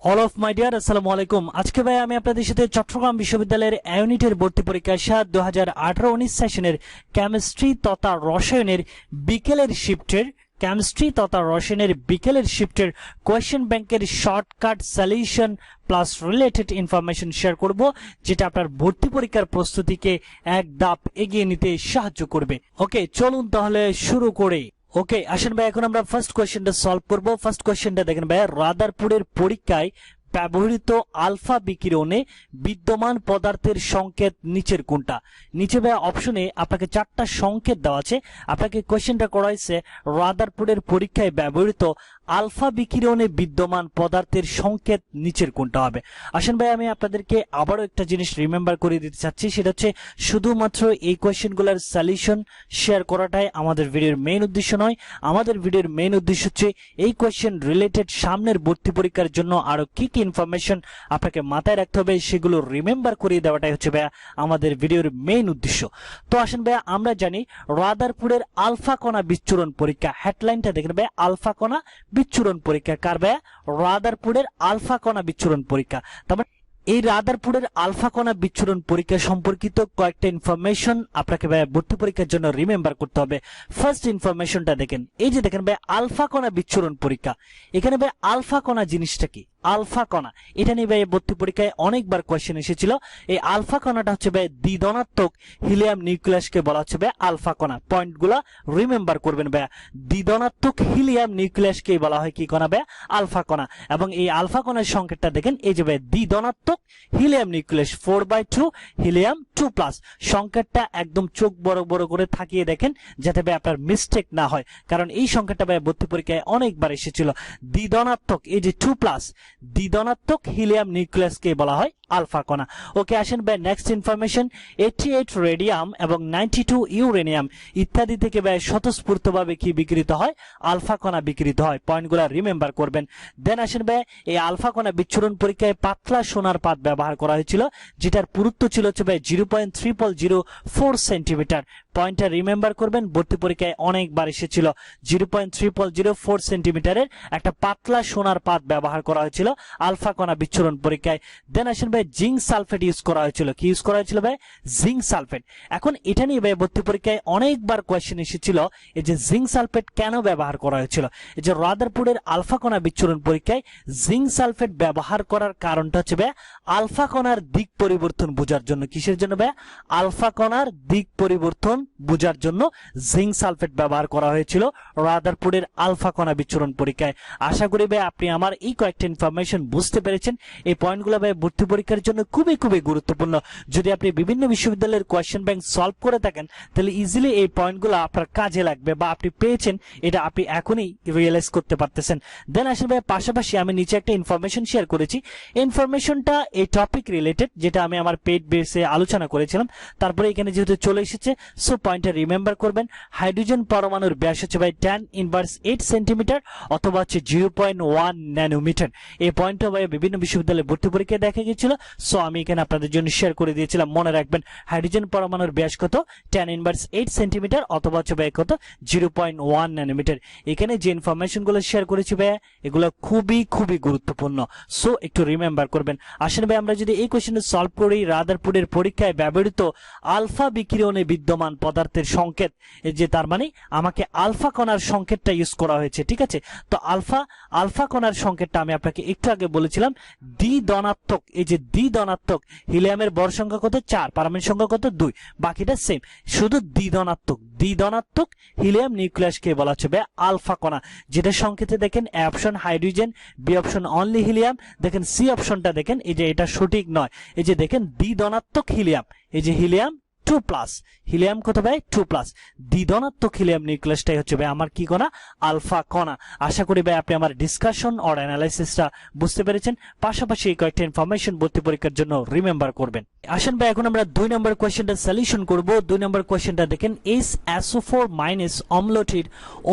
All of my dear আসসালামু আলাইকুম। আজকে ভাই আমি আপনাদের সাথে চট্টগ্রাম বিশ্ববিদ্যালয়ের ইউনিটের ভর্তি পরীক্ষা 2018-19 সেশনের কেমিস্ট্রি তথা রসায়নের বিকেলের শিফটের কোয়েশ্চেন ব্যাংকের shortcut solution plus related information share করব, যেটা আপনার ভর্তি পরীক্ষার প্রস্তুতিকে এক ধাপ এগিয়ে নিতে সাহায্য করবে। ওকে, চলুন তাহলে শুরু করি। ওকে, আসেন ভাই, এখন আমরা ফার্স্ট কোয়েশ্চেনটা সলভ করব। ফার্স্ট কোয়েশ্চেনটা দেখেন ভাই, রাদারপুরের পরীক্ষায় ব্যবহৃত আলফা বিকিরণে বিদ্যমান পদার্থের সংকেত নিচের কোনটা? নিচে ভাই অপশনে আপনাকে চারটা সংকেত দেওয়া আছে। আপনাকে কোয়েশ্চেনটা করা হয়েছে রাদারপুরের পরীক্ষায় ব্যবহৃত আলফা বিকিরণে বিদ্যমান পদার্থের সংকেত নিচের কোনটা হবে। আসেন ভাই, আমি আপনাদেরকে আবারও একটা জিনিস রিমেম্বার করে দিতে চাচ্ছি, সেটা হচ্ছে শুধুমাত্র এই কোয়েশ্চেনগুলোর সলিউশন শেয়ার করাটাই আমাদের ভিডিওর মেইন উদ্দেশ্য নয়। আমাদের ভিডিওর মেইন উদ্দেশ্য হচ্ছে এই কোয়েশ্চেন রিলেটেড সামনের ভর্তি পরীক্ষার জন্য আরো কি কি ইনফরমেশন আপনাকে মাথায় রাখতে হবে সেগুলো রিমেম্বার করিয়ে দেওয়াটাই হচ্ছে ভাইয়া আমাদের ভিডিওর মেইন উদ্দেশ্য। তো আসেন ভাইয়া, আমরা জানি রাদারপুরের আলফা কণা বিচ্ছুরণ পরীক্ষা, হেডলাইনটা দেখেন ভাইয়া, আলফা কণা বিচ্ছুরণ পরীক্ষা কার ভাইয়া? রাদারপুরের আলফা কণা বিচ্ছুরণ পরীক্ষা। তারপর এই রাদারপুরের আলফা কণা বিচ্ছুরণ পরীক্ষা সম্পর্কিত কয়েকটা ইনফরমেশন আপনাকে ভাই ভর্তি পরীক্ষার জন্য রিমেম্বার করতে হবে। ফার্স্ট ইনফরমেশনটা দেখেন, এই যে দেখেন ভাই আলফা কণা বিচ্ছুরণ পরীক্ষা। এখানে ভাই আলফা কণা জিনিসটা কি? আলফা কণা, এটা নিয়ে ভাই ভর্তি পরীক্ষায় অনেকবার কোয়েশ্চেন এসেছিল। এই আলফা কণাটা হচ্ছে ভাই দ্বিধনাত্মক হিলিয়াম নিউক্লিয়াসকে বলা হচ্ছে ভাই আলফা কণা। পয়েন্টগুলা রিমেম্বার করবেন ভাই, দ্বিধনাত্মক হিলিয়াম নিউক্লিয়াসকে বলা হয় কি কণা ভাই? আলফা কণা। এবং এই আলফা কণার সংকেতটা দেখেন, এই যে ভাই দ্বিধনাত্মক হিলিয়াম নিউক্লিয়াস 4/2 হিলিয়াম 2+। সংকেতটা একদম চোখ বড় বড় করে থাকিয়ে দেখেন যাতে ভাই আপনার মিস্টেক না হয়, কারণ এই সংকেতটা ভাই ভর্তি পরীক্ষায় অনেকবার এসেছিল। দ্বিধনাত্মক, এই যে 2+, দ্বিধনাত্মক হিলিয়াম নিউক্লিয়াসকে বলা হয় আলফা কণা। ওকে, আসেন ভাই নেক্সট ইনফরমেশন, 88 রেডিয়াম এবং 92 ইউরেনিয়াম ইত্যাদি থেকে ভাই স্বতঃস্ফূর্তভাবে কি বিকৃত হয়? আলফা কণা বিকৃত হয়। পয়েন্টগুলো রিমেম্বার করবেন। দেন আসেন ভাই, এই আলফা কণা বিচ্ছুরণ পরীক্ষায় পাতলা সোনার পাত ব্যবহার করা হয়েছিল, যেটার পুরুত্ব ছিল হচ্ছে ভাই 0.3004 সেন্টিমিটার। পয়েন্টটা রিমেম্বার করবেন, ভর্তি পরীক্ষায় অনেকবার এসেছিল। 0.3004 সেন্টিমিটারের একটা পাতলা সোনার পাত ব্যবহার করা হয়েছিল আলফা কণা বিচ্ছুরণ পরীক্ষায়। দেন আসেন ভাই, জিঙ্ক সালফেট ইউজ করা হয়েছিল। কি ইউজ করা হয়েছিল ভাই? Zinc sulphate. এখন এটা নিয়ে ভাই ভর্তি পরীক্ষায় অনেকবার কোয়েশ্চেন এসেছিল, এই যে জিঙ্ক সালফেট কেন ব্যবহার করা হয়েছিল। এই যে রাদারপুরের আলফা কণা বিচ্ছুরণ পরীক্ষায় জিঙ্ক সালফেট ব্যবহার করার কারণটা হচ্ছে ভাই আলফা কণার দিক পরিবর্তন বোঝার জন্য। কিসের জন্য ভাই? আলফা কণার দিক পরিবর্তন বোঝার জন্য জিঙ্ক সালফেট ব্যবহার করা হয়েছিল রাদারপুরের আলফা কণা বিচ্ছুরণ পরীক্ষায়। আশা করি ভাই আপনি আমার এই কয়েকটা ইনফরমেশন বুঝতে পেরেছেন। এই পয়েন্টগুলো ভাই ভর্তি পরীক্ষার জন্য খুবই খুবই গুরুত্বপূর্ণ। যদি আপনি বিভিন্ন বিশ্ববিদ্যালয়ের কোয়েশ্চেন ব্যাংক সলভ করে থাকেন, তাহলে ইজিলি এই পয়েন্টগুলো আপনার কাজে লাগবে, বা আপনি পেয়েছেন এটা আপনি এখনই রিয়েলাইজ করতে পারতেছেন। দেন আসেন ভাই, পাশাপাশি আমি নিচে একটা ইনফরমেশন শেয়ার করেছি। ইনফরমেশনটা এই টপিক রিলেটেড, যেটা আমি আমার পেড বেসে আলোচনা করেছিলাম। তারপরে এখানে যেহেতু চলে এসেছে, সো পয়েন্টটা রিমেম্বার করবেন। হাইড্রোজেন পরমাণুর ব্যাস হচ্ছে ভাই 10⁻8 সেন্টিমিটার অথবা হচ্ছে 0.1 ন্যানোমিটার। এই পয়েন্টটা ভাই বিভিন্ন বিশ্ববিদ্যালয়ে ভর্তি পরীক্ষায় দেখা গিয়েছিল, সো আমি এখানে আপনাদের জন্য শেয়ার করে দিয়েছিলাম। মনে রাখবেন, হাইড্রোজেন পরমাণুর ব্যাস কত? 10⁻8 সেন্টিমিটার অথবা হচ্ছে ভাই কত? 0.1 ন্যানোমিটার। এখানে যে ইনফরমেশন গুলো শেয়ার করেছি ভাই, এগুলো খুবই খুবই গুরুত্বপূর্ণ, সো একটু রিমেম্বার করবেন। আসেন ভাই, আমরা যদি এই কোশ্চেন সলভ করি, রাদারপুরের পরীক্ষায় ব্যবহৃত আলফা বিকিরণে বিদ্যমান পদার্থের সংকেত, এই যে তার মানে আমাকে আলফা কণার সংকেতটা ইউজ করা হয়েছে, ঠিক আছে? তো আলফা কণার সংকেতটা আমি আপনাকে একটু আগে বলেছিলাম দ্বিধনাত্মক। এই যে দ্বিধনাত্মক, হিলিয়ামের ভর সংখ্যা কত? 4, পারমাণবিক সংখ্যা কত? 2, বাকিটা সেম, শুধু দ্বিধনাত্মক হিলিয়াম নিউক্লিয়াসকে বলা হচ্ছে ভাই আলফা কণা। যেটা সংকেতে দেখেন A option hydrogen, B option only helium, দেখেন সি অপশনটা দেখেন, এই যে এটা সঠিক নয়। এই যে দেখেন দ্বিধনাত্মক হিলিয়াম, এই যে হিলিয়াম 2+, হিলিয়াম কত ভাই? 2+। দ্বিধনাত্মক হিলিয়াম নিউক্লিয়াসটাই হচ্ছে ভাই আমার কি কণা? আলফা কণা। আশা করি ভাই আপনি আমার ডিসকাশন অর অ্যানালাইসিসটা বুঝতে পেরেছেন। পাশাপাশি এই কয়েকটা ইনফরমেশন ভর্তি পরীক্ষার জন্য রিমেম্বার করবেন। আসেন ভাই, এখন আমরা 2 নম্বর কোয়েশ্চেনটা সলিউশন করব। 2 নম্বর কোয়েশ্চেনটা দেখেন, SO4- অম্লটির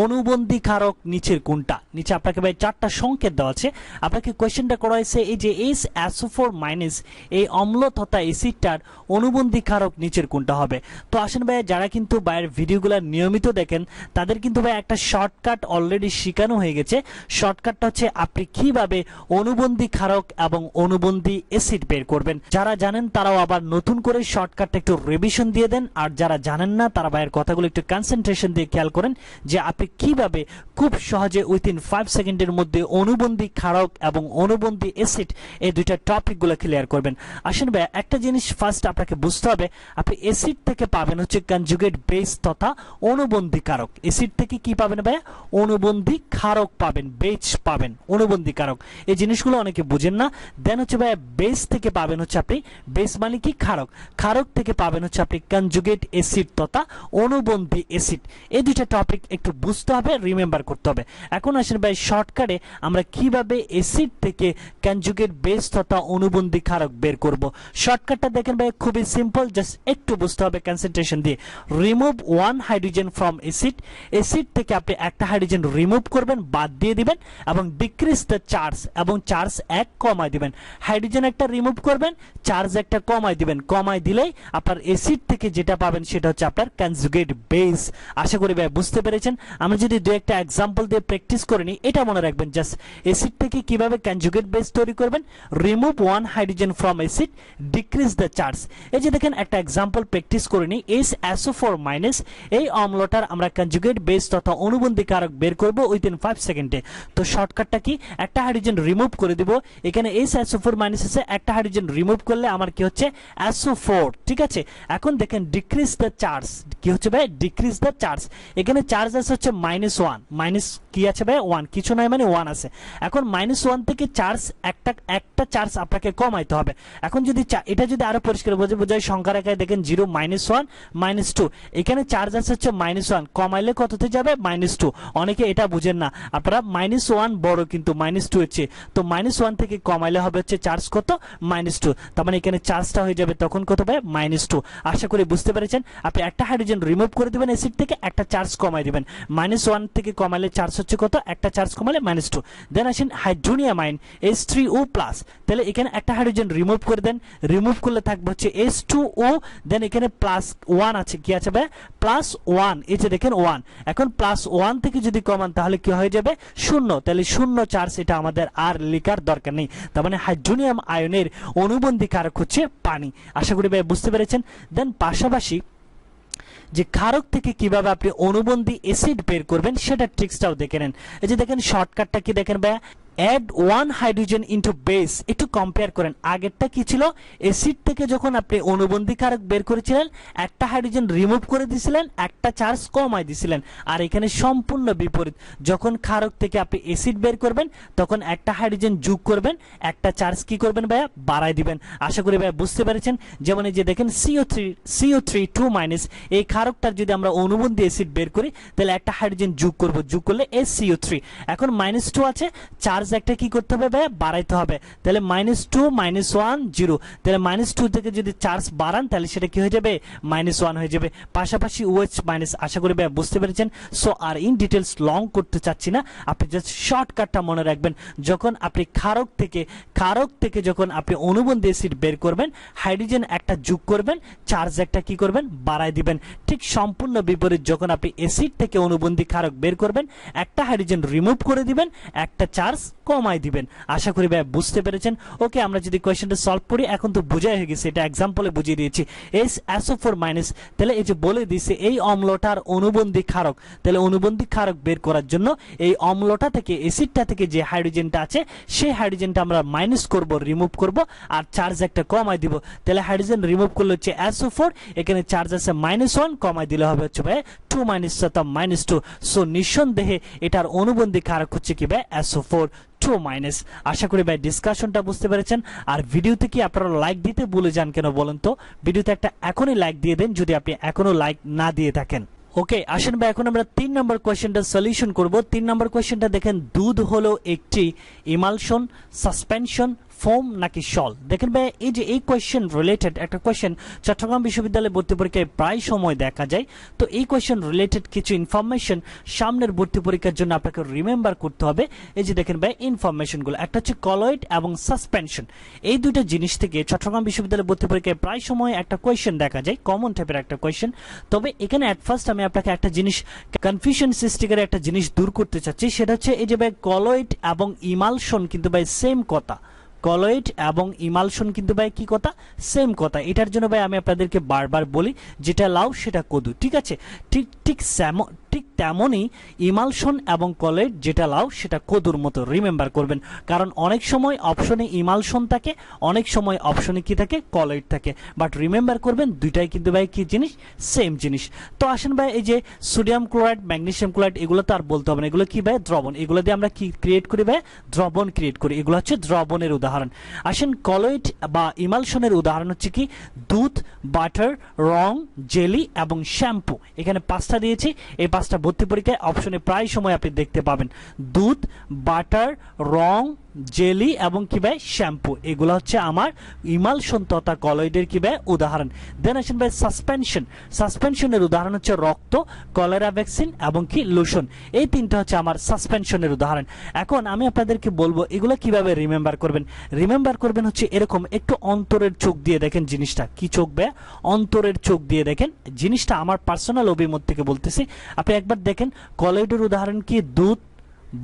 অনুবন্ধী কারক নিচের কোনটা? নিচে আপনাকে ভাই 4টা সংকেত দেওয়া আছে। আপনাকে কোয়েশ্চেনটা করা হয়েছে, এই যে SO4- এই অম্ল তথা অ্যাসিডটার অনুবন্ধী কারক নিচের কোনটা? কোনটা হবে। তো আসেন ভাই, যারা কিন্তু ভাইয়ের ভিডিওগুলো নিয়মিত দেখেন তাদের কিন্তু ভাই একটা শর্টকাট অলরেডি শেখানো হয়ে গেছে। শর্টকাটটা হচ্ছে আপনি কিভাবে অনুবন্ধী ক্ষারক এবং অনুবন্ধী অ্যাসিড বের করবেন। যারা জানেন তারাও আবার নতুন করে শর্টকাটটা একটু রিভিশন দিয়ে দেন, আর যারা জানেন না তারা ভাইয়ের কথাগুলো একটু কনসেন্ট্রেশন দিয়ে খেয়াল করেন যে আপনি কিভাবে খুব সহজে উইথিন 5 সেকেন্ডের মধ্যে অনুবন্ধী ক্ষারক এবং অনুবন্ধী অ্যাসিড এই দুইটা টপিকগুলো ক্লিয়ার করবেন। আসেন ভাই, একটা জিনিস ফার্স্ট আপনাকে বুঝতে হবে, আপনি অ্যাসিড থেকে পাবেন হচ্ছে কনজুগেট বেস তথা অনুবন্ধী ক্ষারক। অ্যাসিড থেকে কি পাবেন ভাই? অনুবন্ধী ক্ষারক পাবেন, বেস পাবেন, অনুবন্ধী ক্ষারক। এই জিনিসগুলো অনেকে বুঝেন না। দেন হচ্ছে ভাই বেস থেকে পাবেন হচ্ছে আপনি, বেস মানে কি? ক্ষারক। ক্ষারক থেকে পাবেন হচ্ছে আপনি কনজুগেট অ্যাসিড তথা অনুবন্ধী অ্যাসিড। এই দুইটা টপিক একটু বুঝতে হবে, রিমেম্বার করতে হবে। এখন আসেন ভাই শর্টকাটে আমরা কিভাবে অ্যাসিড থেকে কনজুগেট বেস তথা অনুবন্ধী ক্ষারক বের করব। শর্টকাটটা দেখেন ভাই খুবই সিম্পল, জাস্ট একটু বুঝতে হবে কনসেন্ট্রেশন দিয়ে। Remove 1 hydrogen from acid. Acid থেকে আপনি একটা হাইড্রোজেন রিমুভ করবেন, বাদ দিয়ে দিবেন এবং ডিক্রিজ দ্য চার্জ, এবং চার্জ 1 কমায় দিবেন। হাইড্রোজেন একটা রিমুভ করবেন, চার্জ একটা কমায় দিবেন। কমায় দিলেই আপনার অ্যাসিড থেকে যেটা পাবেন সেটা হচ্ছে আপনার কনজুগেট বেস। আশা করি ভাই বুঝতে পেরেছেন। আমরা যদি দু একটা এক্সাম্পল দিয়ে প্র্যাকটিস করে নিই, এটা মনে রাখবেন জাস্ট অ্যাসিড থেকে কিভাবে কনজুগেট বেস তৈরি করবেন। Remove 1 hydrogen from acid, decrease the charge. এই যে দেখেন একটা এক্সাম্পল প্র্যাকটিস করে নিই। SSO4- এই অম্লটার আমরা কনজুগেট বেস তথা অনুবন্ধী ক্ষারক বের করব উইথিন 5 সেকেন্ডে। তো শর্টকাটটা কি? একটা হাইড্রোজেন রিমুভ করে দিব। এখানে SSO4- আছে, একটা হাইড্রোজেন রিমুভ করলে আমার কি হচ্ছে? SO4। ঠিক আছে, এখন দেখেন ডিক্রিজ দ্য চার্জ কি হচ্ছে ভাই? Decrease the charge. এখানে চার্জ আছে হচ্ছে -1, মাইনাস কি আছে ভাই? 1, কিছু নাই মানে 1 আছে। এখন -1 থেকে চার্জ একটা চার্জ আপনাকে কমাইতে হবে। এখন যদি এটা যদি আরো পরিষ্কার বোঝায় সংখ্যা রেখায় দেখেন 0, -1, -2। এখানে চার্জ আছে হচ্ছে -1, কমাইলে কততে যাবে? -2। অনেকে এটা বুঝেন না, আপনারা -1 বড় কিন্তু -2 হচ্ছে, তো -1 থেকে কমাইলে হবে হচ্ছে চার্জ কত? -2। তার মানে এখানে চার্জটা হয়ে যাবে তখন কত ভাই? -2। আশা করি বুঝতে পেরেছেন। আপনি একটা হাইড্রোজেন রিমুভ করে দিবেন অ্যাসিড থেকে, একটা চার্জ কমাই দিবেন। -1 থেকে কমাইলে চার্জ হচ্ছে কত? একটা চার্জ কমালে -2। দেন আসেন হাইড্রোনিয়াম আয়ন H3O+, তাহলে এখানে একটা হাইড্রোজেন রিমুভ করে দেন, রিমুভ করলে থাকবে হচ্ছে H2O। দেন এখানে +1 আছে, কি আছে ভাই? +1। এই যে দেখেন 1। এখন +1 থেকে যদি কমান তাহলে কি হয়ে যাবে? 0। তাহলে 0 চার্জ, এটা আমাদের আর লেখার দরকার নেই। তার মানে হাইড্রোনিয়াম আয়নের অনুবন্ধী ক্ষারক হচ্ছে পানি। আশা করি ভাই বুঝতে পেরেছেন। দেন পাশাপাশি যে ক্ষারক থেকে কিভাবে আপনি অনুবন্ধী অ্যাসিড বের করবেন সেটা ট্রিক্সটাও দেখে নেন। এই যে দেখেন শর্টকাটটা কি দেখেন ভাই? add 1 hydrogen into base. একটু কম্পেয়ার করেন, আগেরটা কি ছিল? অ্যাসিড থেকে যখন আপনি অনুবন্ধী ক্ষারক বের করেছিলেন একটা হাইড্রোজেন রিমুভ করে দিয়েছিলেন, একটা চার্জ কমায় দিয়েছিলেন। আর এখানে সম্পূর্ণ বিপরীত, যখন ক্ষারক থেকে আপনি অ্যাসিড বের করবেন তখন একটা হাইড্রোজেন যোগ করবেন, একটা চার্জ কি করবেন ভাইয়া? বাড়ায় দিবেন। আশা করি ভাইয়া বুঝতে পেরেছেন। যেমন এই যে দেখেন CO3 এই ক্ষারকটার যদি আমরা অনুবন্ধী অ্যাসিড বের করি তাহলে একটা হাইড্রোজেন যোগ করব, যোগ করলে SCO3। এখন -2 আছে, চার্জ একটা কি করতে হবে ভাই? বাড়াইতে হবে। তাহলে -2 -1 0। তাহলে -2 থেকে যদি চার্জ বাড়ান তাহলে সেটা কি হয়ে যাবে? -1 হয়ে যাবে। পাশাপাশি OH-। আশা করি ভাই বুঝতে পেরেছেন। সো আর ইন ডিটেলস লং করতে চাচ্ছি না, আপনি জাস্ট শর্টকাটটা মনে রাখবেন। যখন আপনি ক্ষারক থেকে যখন আপনি অনুবন্ধী অ্যাসিড বের করবেন, হাইড্রোজেন একটা যোগ করবেন, চার্জ একটা কি করবেন? বাড়ায় দিবেন। ঠিক সম্পূর্ণ বিপরীত, যখন আপনি অ্যাসিড থেকে অনুবন্ধী ক্ষারক বের করবেন একটা হাইড্রোজেন রিমুভ করে দিবেন, একটা চার্জ কমাই দিবেন। আশা করি ভাই বুঝতে পেরেছেন। ওকে, আমরা যদি কোয়েশ্চেনটা সলভ করি, এখন তো বোঝাই হয়ে গেছে, এটা এক্সাম্পলে বুঝিয়ে দিয়েছি। SSO4-, তাহলে এই যে বলে দিয়েছে এই অম্লটার অনুবন্ধী ক্ষারক। তাহলে অনুবন্ধী ক্ষারক বের করার জন্য এই অম্লটা থেকে, অ্যাসিডটা থেকে যে হাইড্রোজেনটা আছে সেই হাইড্রোজেনটা আমরা মাইনাস করব, রিমুভ করব, আর চার্জ একটা কমাই দিব। তাহলে হাইড্রোজেন রিমুভ করলে হচ্ছে SO4, এখানে চার্জ আছে -1, কমাই দিলে হবে হচ্ছে ভাই 2 - 2। সো নিঃসন্দেহে এটার অনুবন্ধী ক্ষারক হচ্ছে কি ভাই? SO4-। আশা করি ভাই ডিসকাশনটা বুঝতে পেরেছেন। আর ভিডিওতে কি আপনারা লাইক দিতে ভুলে যান কেন বলেন তো? ভিডিওতে একটা এখনই লাইক দিয়ে দেন যদি আপনি এখনো লাইক না দিয়ে থাকেন। ওকে, আসেন ভাই এখন আমরা 3 নম্বর কোশ্চেনটা সলিউশন করব। 3 নম্বর কোশ্চেনটা দেখেন, দুধ হলো একটি ইমালশন, সাসপেনশন, ফোম নাকি সল। দেখেন ভাই এই যে এই কোয়েশ্চেন রিলেটেড একটা কোয়েশ্চেন চট্টগ্রাম বিশ্ববিদ্যালয়ে ভর্তি পরীক্ষায় প্রায় সময় দেখা যায়। তো এই কোয়েশ্চেন রিলেটেড কিছু ইনফরমেশন সামনের ভর্তি পরীক্ষার জন্য আপনাকে রিমেম্বার করতে হবে। এই যে দেখেন ভাই ইনফরমেশনগুলো, একটা হচ্ছে কলয়েড এবং সাসপেনশন, এই দুইটা জিনিস থেকে চট্টগ্রাম বিশ্ববিদ্যালয়ে ভর্তি পরীক্ষায় প্রায় সময় একটা কোয়েশ্চেন দেখা যায়, কমন টাইপের একটা কোয়েশ্চেন। তবে এখানে অ্যাট ফার্স্ট আমি আপনাকে একটা জিনিস, কনফিউশন সৃষ্টি করে একটা জিনিস দূর করতে চাচ্ছি, সেটা হচ্ছে এই যে ভাই কলয়েড এবং ইমালশন কিন্তু ভাই সেম কথা। কলয়েড এবং ইমালশন কিন্তু ভাই কি কথা, সেম কথা। এটার জন্য ভাই আমি আপনাদেরকে বারবার বলি, যেটা লাউ সেটা কদু, ঠিক আছে। ঠিক ঠিক ঠিক তেমনই ইমালশন এবং কলয়েড, যেটা লাউ সেটা কদুর মতো, রিমেম্বার করবেন। কারণ অনেক সময় অপশনে ইমালশন থাকে, অনেক সময় অপশনে কি থাকে, কলয়েড থাকে, বাট রিমেম্বার করবেন দুইটাই কিন্তু ভাই কি জিনিস, সেম জিনিস। তো আসেন ভাই এই যে সোডিয়াম ক্লোরাইড, ম্যাগনেসিয়াম ক্লোরাইড, এগুলো তো আর বলতে হবে না, এগুলো কি ভাই দ্রবণ, এগুলো দিয়ে আমরা কি ক্রিয়েট করি ভাই, দ্রবণ ক্রিয়েট করি, এগুলো হচ্ছে দ্রবণের উদাহরণ। আসেন কলয়েড বা ইমালশনের উদাহরণ হচ্ছে কি, দুধ, বাটার, রং, জেলি এবং শ্যাম্পু। এখানে 5টা দিয়েছি, এই 5টা ভর্তি পরীক্ষায় অপশনে প্রায় সময় আপনি দেখতে পাবেন। দুধ, বাটার, রং, জেলি এবং কি ভাই শ্যাম্পু, এগুলো হচ্ছে আমার ইমালশন তথা কলয়েডের কি ভাই উদাহরণ। দেন আসেন ভাই সাসপেনশন, সাসপেনশনের উদাহরণ হচ্ছে রক্ত, কলেরা ভ্যাকসিন এবং কি লোশন, এই 3টা হচ্ছে আমার সাসপেনশনের উদাহরণ। এখন আমি আপনাদেরকে বলবো এগুলো কিভাবে রিমেম্বার করবেন। রিমেম্বার করবেন হচ্ছে এরকম, একটু অন্তরের চোখ দিয়ে দেখেন জিনিসটা, কি চোখ ভাই, অন্তরের চোখ দিয়ে দেখেন জিনিসটা, আমার পার্সোনাল অভিমত থেকে বলতেছি। আপনি একবার দেখেন কলয়েডের উদাহরণ কি, দুধ,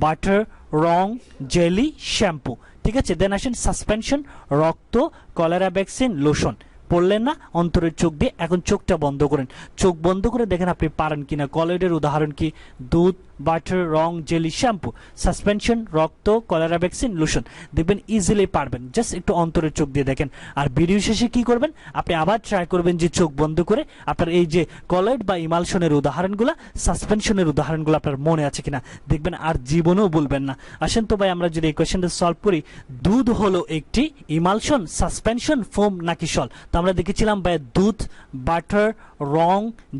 বাটার, রং, জেলি, শ্যাম্পু, ঠিক আছে। দেন আসেন সাসপেনশন, রক্ত, কলেরা ভ্যাকসিন, লোশন। পড়লেন না অন্তরের চোখ দিয়ে? এখন চোখটা বন্ধ করেন, চোখ বন্ধ করে দেখেন আপনি পারেন কিনা। কলয়েডের উদাহরণ কি, দুধ, বাটার, রং, জেলি, শ্যাম্পু, সাসপেনশন, রক্ত, কলেরা ভ্যাকসিন, লোশন। দেখবেন ইজিলি পারবেন, জাস্ট একটু অন্তরের চোখ দিয়ে দেখেন। আর ভিডিও শেষে কি করবেন, আপনি আবার ট্রাই করবেন যে চোখ বন্ধ করে আপনার এই যে কলয়েড বা ইমালশনের উদাহরণগুলো, সাসপেনশনের উদাহরণগুলো আপনার মনে আছে কিনা, দেখবেন আর জীবনেও বলবেন না। আসেন তো ভাই আমরা যদি এই কোয়েশ্চেনটা সলভ করি, দুধ হলো একটি ইমালশন, সাসপেনশন, ফোম নাকি সল। তো আমরা দেখেছিলাম ভাই দুধ, বাটার, রং,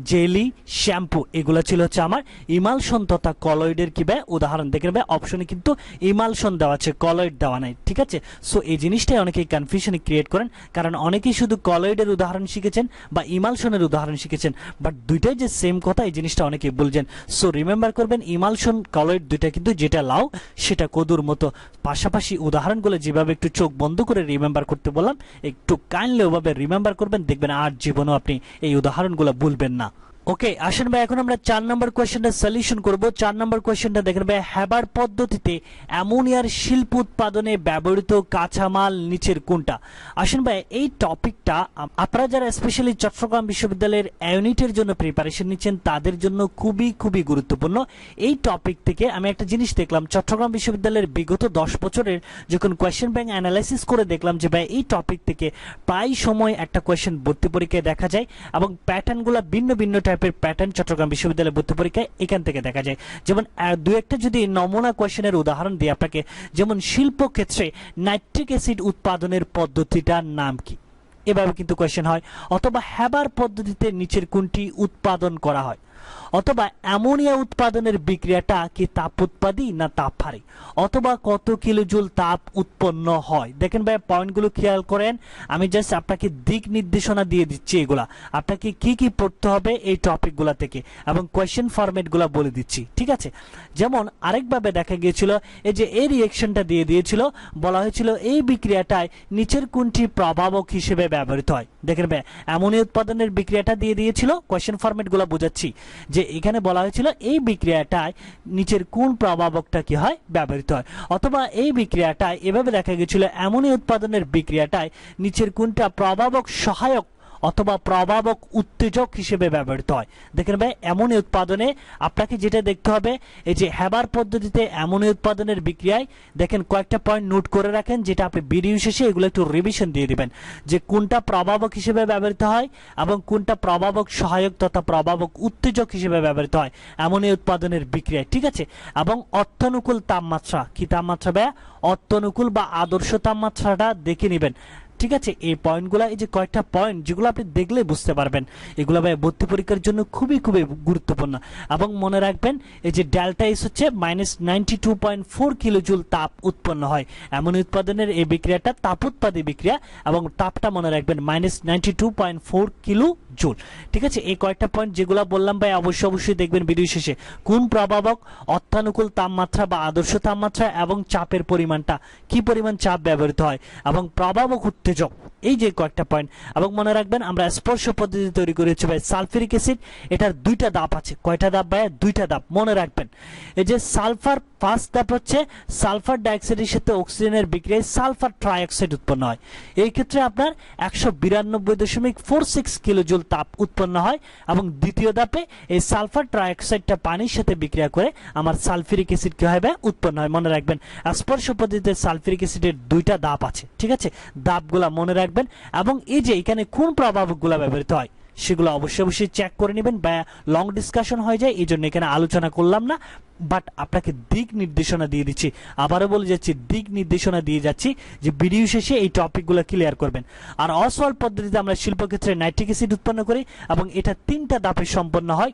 জেলি, শ্যাম্পু, এগুলো ছিল হচ্ছে আমার ইমালশন তথা কলয়েডের কি ভাই উদাহরণ। দেখেন ভাই অপশনে কিন্তু ইমালশন দেওয়া আছে, কলয়েড দেওয়া নাই, ঠিক আছে। সো এই জিনিসটাই অনেকেই কনফিউশন ক্রিয়েট করেন, কারণ অনেকেই শুধু কলয়েডের উদাহরণ শিখেছেন বা ইমালশনের উদাহরণ শিখেছেন, বাট দুইটাই যে সেম কথা এই জিনিসটা অনেকেই বলছেন। সো রিমেম্বার করবেন ইমালশন, কলয়েড দুইটা কিন্তু যেটা লাউ সেটা কদুর মতো। পাশাপাশি উদাহরণগুলো যেভাবে একটু চোখ বন্ধ করে রিমেম্বার করতে বললাম, একটু কাইন্ডলি ওভাবে রিমেম্বার করবেন, দেখবেন আর জীবনেও আপনি এই উদাহরণগুলো ভুলবেন না। ওকে, আসেন ভাই এখন আমরা 4 নম্বর কোয়েশ্চেনটা সলিউশন করব। 4 নম্বর কোয়েশ্চেনটা দেখেন ভাই, হ্যাবার পদ্ধতিতে অ্যামোনিয়ার শিল্প উৎপাদনে ব্যবহৃত কাঁচামাল নিচের কোনটা। আসেন ভাই এই টপিকটা আপনারা যারা স্পেশালি চট্টগ্রাম বিশ্ববিদ্যালয়ের ইউনিটের জন্য প্রিপারেশন নিচ্ছেন তাদের জন্য খুবই খুবই গুরুত্বপূর্ণ। এই টপিক থেকে আমি একটা জিনিস দেখলাম, চট্টগ্রাম বিশ্ববিদ্যালয়ের বিগত 10 বছরের যখন কোয়েশ্চেন ব্যাংক অ্যানালাইসিস করে দেখলাম যে ভাই এই টপিক থেকে প্রায় সময় একটা কোয়েশ্চেন ভর্তি পরীক্ষায় দেখা যায়, এবং প্যাটার্নগুলো ভিন্ন ভিন্ন টাইপের প্যাটার্ন চট্টগ্রাম বিশ্ববিদ্যালয়ের ভর্তি পরীক্ষায় এখান থেকে দেখা যায়। যেমন দু একটা যদি নমুনা কোয়েশ্চেনের উদাহরণ দিই আপনাকে, যেমন শিল্প ক্ষেত্রে নাইট্রিক অ্যাসিড উৎপাদনের পদ্ধতিটার নাম কি, এভাবে কিন্তু কোয়েশ্চেন হয়। অথবা হ্যাবার পদ্ধতিতে নিচের কোনটি উৎপাদন করা হয়। অথবা অ্যামোনিয়া উৎপাদনের বিক্রিয়াটা কি তাপ উৎপাদী না তাপ হারি। অথবা কত কিলোজুল তাপ উৎপন্ন হয়। দেখেন ভাই পয়েন্টগুলো খেয়াল করেন, আমি জাস্ট আপনাকে দিক নির্দেশনা দিয়ে দিচ্ছি, এগুলা আপনাকে কি কি পড়তে হবে এই টপিকগুলা থেকে, এবং কোয়েশ্চেন ফরম্যাটগুলো বলে দিচ্ছি, ঠিক আছে। যেমন আরেকভাবে দেখা গিয়েছিল, এই যে এই রিয়েকশনটা দিয়ে দিয়েছিল, বলা হয়েছিল এই বিক্রিয়াটায় নিচের কোনটি প্রভাবক হিসেবে ব্যবহৃত হয়। দেখেন ভাই অ্যামোনিয়া উৎপাদনের বিক্রিয়াটা দিয়ে দিয়েছিল, কোয়েশ্চেন ফরম্যাটগুলো বোঝাচ্ছি, যে এখানে বলা হয়েছিল এই বিক্রিয়াটায় নিচের কোন প্রভাবকটা কি হয় ব্যবহৃত হয়। অথবা এই বিক্রিয়াটায় এভাবে দেখা গিয়েছিল, অ্যামোনিয়া উৎপাদনের বিক্রিয়াটায় নিচের কোনটা প্রভাবক সহায়ক অথবা প্রভাবক উত্তেজক হিসেবে ব্যবহৃত হয়। দেখেন ভাই অ্যামোনিয়া উৎপাদনে আপনাকে যেটা দেখতে হবে, এই যে হ্যাবার পদ্ধতিতে অ্যামোনিয়া উৎপাদনের বিক্রিয়ায় দেখেন কয়েকটা পয়েন্ট নোট করে রাখেন, যেটা আপনি ভিডিও শেষে এগুলো একটু রিভিশন দিয়ে দিবেন, যে কোনটা প্রভাবক হিসেবে ব্যবহৃত হয় এবং কোনটা প্রভাবক সহায়ক তথা প্রভাবক উত্তেজক হিসেবে ব্যবহৃত হয় অ্যামোনিয়া উৎপাদনের বিক্রিয়ায়, ঠিক আছে। এবং অর্থানুকূল তাপমাত্রা, কি তাপমাত্রা ভাই, অর্থানুকূল বা আদর্শ তাপমাত্রাটা দেখে নেবেন, ঠিক আছে, এই পয়েন্টগুলো, এই যে কয়েকটা পয়েন্ট যেগুলো আপনি দেখলে বুঝতে পারবেন, এগুলো ভাই ভর্তি পরীক্ষার জন্য খুবই খুবই গুরুত্বপূর্ণ। এবং মনে রাখবেন এই যে ডেল্টা এস হচ্ছে -92.4 কিলোজুল তাপ উৎপন্ন হয়। অ্যামোনিয়া উৎপাদনের এই বিক্রিয়াটা তাপোৎপাদী বিক্রিয়া এবং তাপটা মনে রাখবেন -92.4 কিলো জুল। ঠিক আছে, এই কয়েকটা পয়েন্ট যেগুলো বললাম ভাই অবশ্যই দেখবেন ভিডিও শেষে। কোন প্রভাবক, অত্যানুকূল তাপমাত্রা বা আদর্শ তাপমাত্রা এবং চাপের পরিমাণটা, কি পরিমাণ চাপ ব্যবহৃত হয় এবং প্রভাবক উত্তেজক, এই যে কয়েকটা পয়েন্ট। এবং মনে রাখবেন আমরা স্পর্শ পদ্ধতি তৈরি করেছি ভাই সালফিউরিক অ্যাসিড, এটার দুইটা ধাপ আছে। কয়টা ধাপ ভাই? দুইটা ধাপ, মনে রাখবেন। এই যে সালফার, ফার্স্ট ধাপ হচ্ছে সালফার ডাইঅক্সাইডের সাথে অক্সিজেনের বিক্রিয়ায় সালফার ট্রাইঅক্সাইড উৎপন্ন হয়। এই ক্ষেত্রে আপনার 192.46 কিলোজুল তাপ উৎপন্ন হয়। এবং দ্বিতীয় ধাপে এই সালফার ট্রাইঅক্সাইডটা পানির সাথে বিক্রিয়া করে আমার সালফিউরিক অ্যাসিড কি হবে? উৎপন্ন হয়। মনে রাখবেন স্পর্শ পদ্ধতিতে সালফিউরিক অ্যাসিডের দুইটা ধাপ আছে। ঠিক আছে, ধাপগুলা মনে রাখবেন। এবং এই যে এখানে কোন প্রভাবকগুলো ব্যবহৃত হয় সেগুলো অবশ্যই চেক করে নেবেন। বা লং ডিসকাশন হয়ে যায়, এই জন্য এখানে আলোচনা করলাম না, বাট আপনাকে দিক নির্দেশনা দিয়ে দিচ্ছি। আবারও বলে যাচ্ছি, দিক নির্দেশনা দিয়ে যাচ্ছি যে ভিডিও শেষে এই টপিকগুলো ক্লিয়ার করবেন। আর অসওয়াল্ড পদ্ধতিতে আমরা শিল্পক্ষেত্রে নাইট্রিক অ্যাসিড উৎপন্ন করি এবং এটা তিনটা ধাপে সম্পন্ন হয়।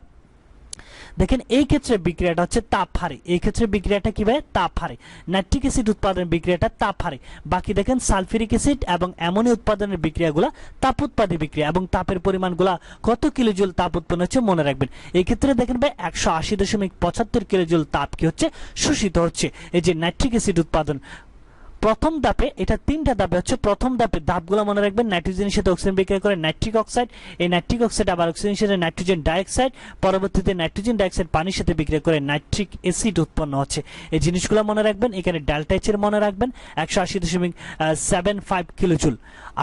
দেখেন এই ক্ষেত্রে বিক্রিয়াটা হচ্ছে তাপ হারে, এই ক্ষেত্রে বিক্রিয়াটা কি ভাই? তাপ হারে। নাইট্রিক অ্যাসিড উৎপাদনের বিক্রিয়াটা তাপ হারে। বাকি দেখেন সালফিউরিক অ্যাসিড এবং অ্যামোনিয়া উৎপাদনের বিক্রিয়াগুলো তাপোৎপাদী বিক্রিয়া এবং তাপের পরিমাণগুলো কত কিলোজুল তাপ উৎপন্ন হচ্ছে মনে রাখবেন। এই ক্ষেত্রে দেখেন ভাই 180.75 কিলোজুল তাপ কি হচ্ছে? শোষিত হচ্ছে। এই যে নাইট্রিক অ্যাসিড উৎপাদন প্রথম ধাপে, এটা তিনটা ধাপে হচ্ছে। প্রথম ধাপে ধাপগুলো মনে রাখবেন, নাইট্রোজেনের সাথে অক্সিজেন বিক্রিয়া করে নাইট্রিক অক্সাইড, এই নাইট্রিক অক্সাইড আবার অক্সিজেনের সাথে নাইট্রোজেন ডাইঅক্সাইড, পরবর্তীতে নাইট্রোজেন ডাইঅক্সাইড পানির সাথে বিক্রিয়া করে নাইট্রিক অ্যাসিড উৎপন্ন হচ্ছে। এই জিনিসগুলো মনে রাখবেন। এখানে ডেল্টা এইচ এর মনে রাখবেন 180.75 কিলোজুল।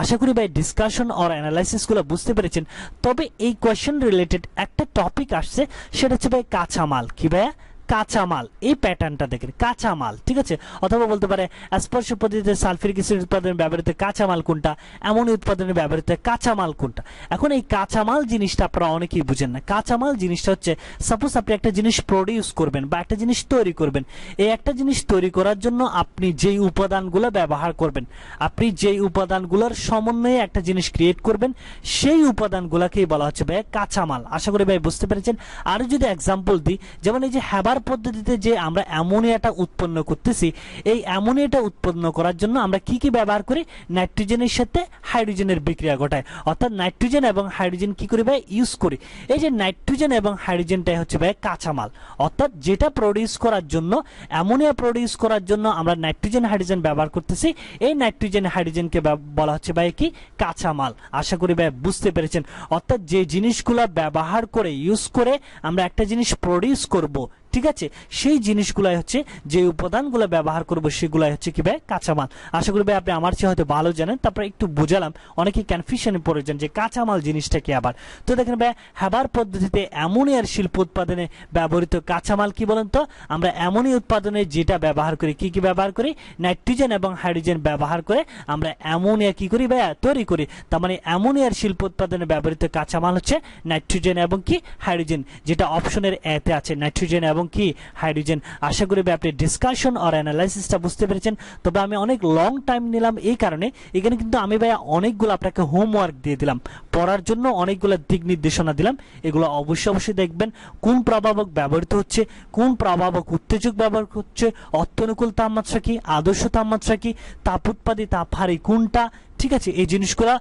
আশা করি ভাই ডিসকাশন অর অ্যানালাইসিস গুলো বুঝতে পেরেছেন। তবে এই কোয়েশ্চেন রিলেটেড একটা টপিক আসছে, সেটা হচ্ছে ভাই কাঁচামাল। কি ভাইয়া? কাঁচামাল। এই প্যাটার্নটা দেখেন, কাঁচামাল। ঠিক আছে, অথবা বলতে পারে স্পর্শ পদ্ধতিতে সালফিউরিক অ্যাসিড উৎপাদনে ব্যবহৃত কাঁচামাল কোনটা, অ্যামোনিয়া উৎপাদনে ব্যবহৃত কাঁচামাল কোনটা। এখন এই কাঁচামাল জিনিসটা আপনারা অনেকেই বুঝেন না। কাঁচামাল জিনিসটা হচ্ছে, সাপোজ আপনি একটা জিনিস প্রডিউস করবেন বা একটা জিনিস তৈরি করবেন, এই একটা জিনিস তৈরি করার জন্য আপনি যেই উপাদানগুলো ব্যবহার করবেন, আপনি যেই উপাদানগুলোর সমন্বয়ে একটা জিনিস ক্রিয়েট করবেন, সেই উপাদানগুলোকেই বলা হচ্ছে ভাই কাঁচামাল। আশা করি ভাই বুঝতে পেরেছেন। আর যদি এক্সাম্পল দিই, যেমন এই যে হ্যাবার পদ্ধতিতে যে আমরা অ্যামোনিয়াটা উৎপন্ন করতেছি, এই অ্যামোনিয়াটা উৎপন্ন করার জন্য আমরা কি কি ব্যবহার করি? নাইট্রোজেনের সাথে হাইড্রোজেনের বিক্রিয়া ঘটায়, অর্থাৎ নাইট্রোজেন এবং হাইড্রোজেন কি করি ভাই? ইউজ করি। এই যে নাইট্রোজেন এবং হাইড্রোজেনটাই হচ্ছে ভাই কাঁচামাল, অর্থাৎ যেটা প্রডিউস করার জন্য, অ্যামোনিয়া প্রডিউস করার জন্য আমরা নাইট্রোজেন হাইড্রোজেন ব্যবহার করতেছি, এই নাইট্রোজেন হাইড্রোজেনকে বলা হচ্ছে ভাই কি? কাঁচামাল। আশা করি ভাই বুঝতে পেরেছেন। অর্থাৎ যে জিনিসগুলো ব্যবহার করে, ইউজ করে আমরা একটা জিনিস প্রডিউস করব, ঠিক আছে, সেই জিনিসগুলাই হচ্ছে, যে উপাদানগুলো ব্যবহার করব সেগুলাই হচ্ছে কি ভাই? কাঁচামাল। আশা করি ভাই আপনি আমার চেয়ে হয়তো ভালো জানেন, তারপরে একটু বুঝালাম। অনেকেই কনফিউশনে পড়ে যান যে কাঁচামাল জিনিসটা কি আবার। তো দেখেন ভাই, হ্যাবার পদ্ধতিতে অ্যামোনিয়ার শিল্প উৎপাদনে ব্যবহৃত কাঁচামাল কি বলেন তো? আমরা অ্যামোনিয়া উৎপাদনে যেটা ব্যবহার করি, কি কি ব্যবহার করি? নাইট্রোজেন এবং হাইড্রোজেন ব্যবহার করে আমরা অ্যামোনিয়া কি করি ভাই? তৈরি করি। তার মানে অ্যামোনিয়ার শিল্প উৎপাদনে ব্যবহৃত কাঁচামাল হচ্ছে নাইট্রোজেন এবং কি? হাইড্রোজেন, যেটা অপশনের এতে আছে, নাইট্রোজেন এবং কি? হাইড্রোজেন। আশা করি আপনি ডিসকাশন অর অ্যানালাইসিসটা বুঝতে পেরেছেন। তবে আমি অনেক লং টাইম নিলাম এই কারণে, এখানে কিন্তু আমি ভাইয়া অনেকগুলো আপনাকে হোমওয়ার্ক দিয়ে দিলাম, পড়ার জন্য অনেকগুলো দিক নির্দেশনা দিলাম। এগুলো অবশ্যই দেখবেন। কোন প্রভাবক ব্যবহৃত হচ্ছে, কোন প্রভাবক উত্তেজক ব্যবহার হচ্ছে, অত্যনুকূল তাপমাত্রা কি, আদর্শ তাপমাত্রা কি, তাপোৎপাদী তাপ হারে কোনটা, ঠিক আছে, এই জিনিসগুলো